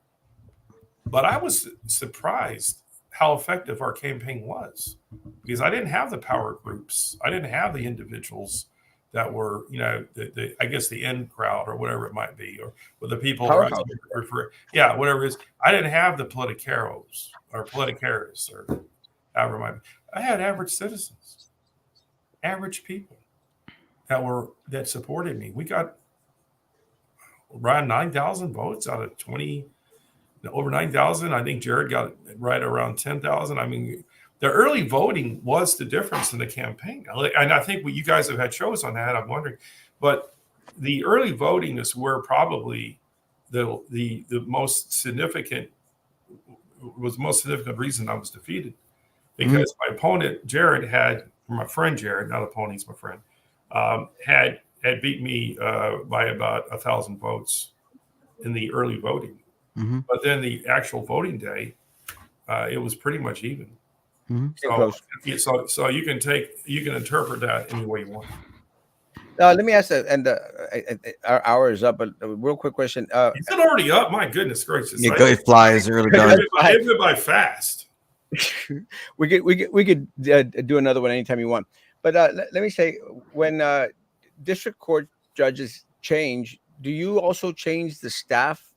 But I was surprised how effective our campaign was, because I didn't have the power groups. I didn't have the individuals that were, I guess the in crowd or whatever it might be, or the people whatever it is. I didn't have the politicaros or however it might be. I had average citizens, average people that supported me. We got around 9,000 votes out of 20. Over 9,000. I think Jared got right around 10,000. I mean, the early voting was the difference in the campaign. And I think you guys have had shows on that. I'm wondering, but the early voting is where probably the most significant reason I was defeated, because my opponent Jared my friend Jared, not opponent, he's my friend, had beat me by about 1,000 votes in the early voting. But then the actual voting day, it was pretty much even. So you can interpret that any way you want. Let me ask and our hour is up, but a real quick question. Is it already up? My goodness gracious! It flies. It really does. It went by fast. we could do another one anytime you want. But let me say, when district court judges change, do you also change the staff?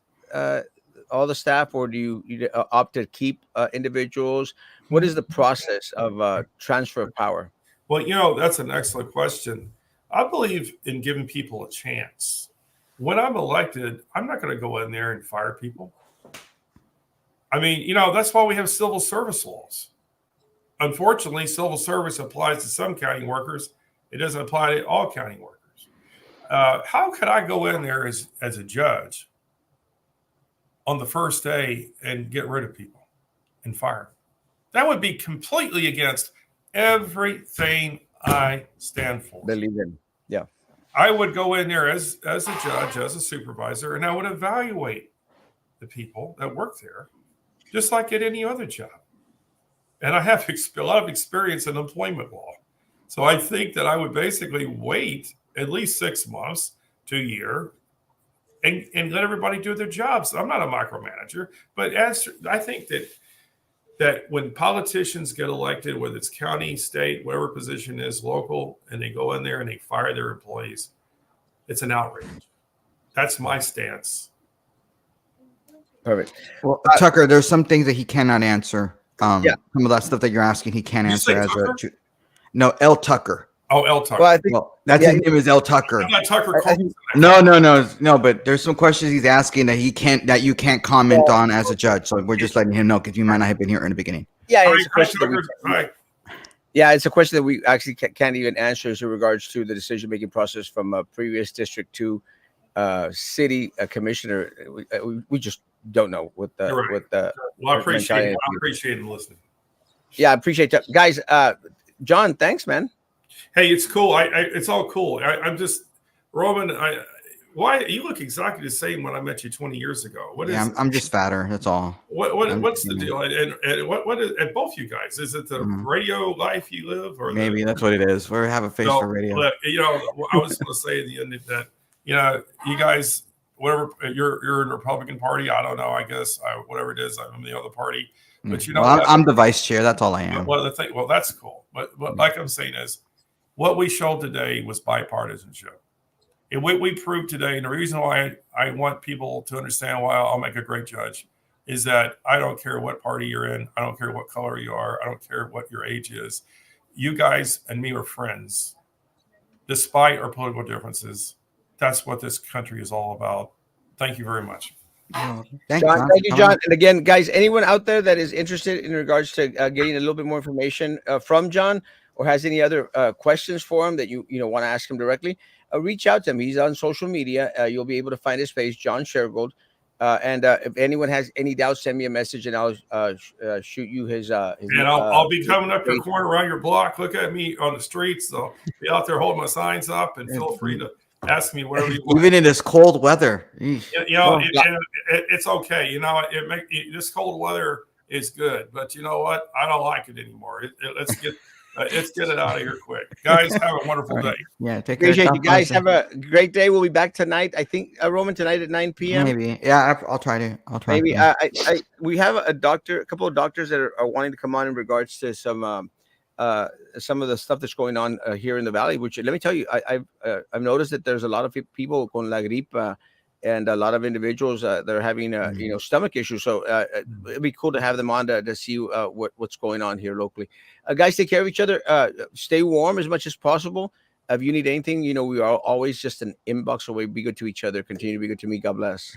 All the staff, or do you opt to keep individuals? What is the process of transfer of power? Well, that's an excellent question. I believe in giving people a chance. When I'm elected, I'm not going to go in there and fire people. I mean, that's why we have civil service laws. Unfortunately, civil service applies to some county workers. It doesn't apply to all county workers. How could I go in there as a judge on the first day and get rid of people and fire? That would be completely against everything I stand for. Believe in. Yeah. I would go in there as a judge, as a supervisor, and I would evaluate the people that work there, just like at any other job. And I have a lot of experience in employment law. So I think that I would basically wait at least 6 months to a year and let everybody do their jobs. I'm not a micromanager, but I think that when politicians get elected, whether it's county, state, whatever position is, local, and they go in there and they fire their employees, it's an outrage. That's my stance. Perfect. Well, Tucker, there's some things that he cannot answer. Some of that stuff that you're asking, he can't answer as Tucker? No, L. Tucker. Oh, L. Tucker. Well, that's his name is L. Tucker. I got Tucker. No. But there's some questions he's asking that you can't comment on as a judge. So we're just letting him know, because you might not have been here in the beginning. Yeah, it's a question it's a question that we actually can't even answer as in regards to the decision-making process from a previous District 2 city commissioner. We just don't know what the Well, I appreciate him listening. Yeah, I appreciate that, guys. John, thanks, man. Hey, it's cool. It's all cool. I'm just Roman. Why you look exactly the same when I met you 20 years ago? I'm just fatter. That's all. What's the deal? And what is at both you guys? Is it the radio life you live, or maybe that's what it is? We have a face for radio. I was going to say at the end that you guys, whatever you're in the Republican Party. I don't know. I guess whatever it is, I'm in the other party. But I'm the vice chair. That's all I am. Well, that's cool. But like I'm saying is, what we showed today was bipartisanship. And what we proved today, and the reason why I want people to understand why I'll make a great judge, is that I don't care what party you're in. I don't care what color you are. I don't care what your age is. You guys and me are friends, despite our political differences. That's what this country is all about. Thank you very much. Thank John, thank you, John. And again, guys, anyone out there that is interested in regards to getting a little bit more information from John, or has any other questions for him that you want to ask him directly, reach out to him. He's on social media. You'll be able to find his page, John Shergold. And if anyone has any doubts, send me a message, and I'll shoot you his. And I'll be coming up your corner around your block. Look at me on the streets. So be out there holding my signs up, and feel free to ask me whatever you want. Even in this cold weather. It's okay. This cold weather is good, but you know what? I don't like it anymore. Let's get it out of here quick. Guys, have a wonderful day. Yeah, take care. Appreciate you guys. Have a great day. We'll be back tonight. I think Roman tonight at 9 p.m. Maybe. Yeah, I'll try to. Maybe. We have a couple of doctors that are wanting to come on in regards to some of the stuff that's going on here in the valley. Which, let me tell you, I've noticed that there's a lot of people con la gripe, and a lot of individuals that are having stomach issues. So it'd be cool to have them on to see what's going on here locally. Guys, take care of each other. Stay warm as much as possible. If you need anything, we are always just an inbox away. Be good to each other. Continue to be good to me. God bless.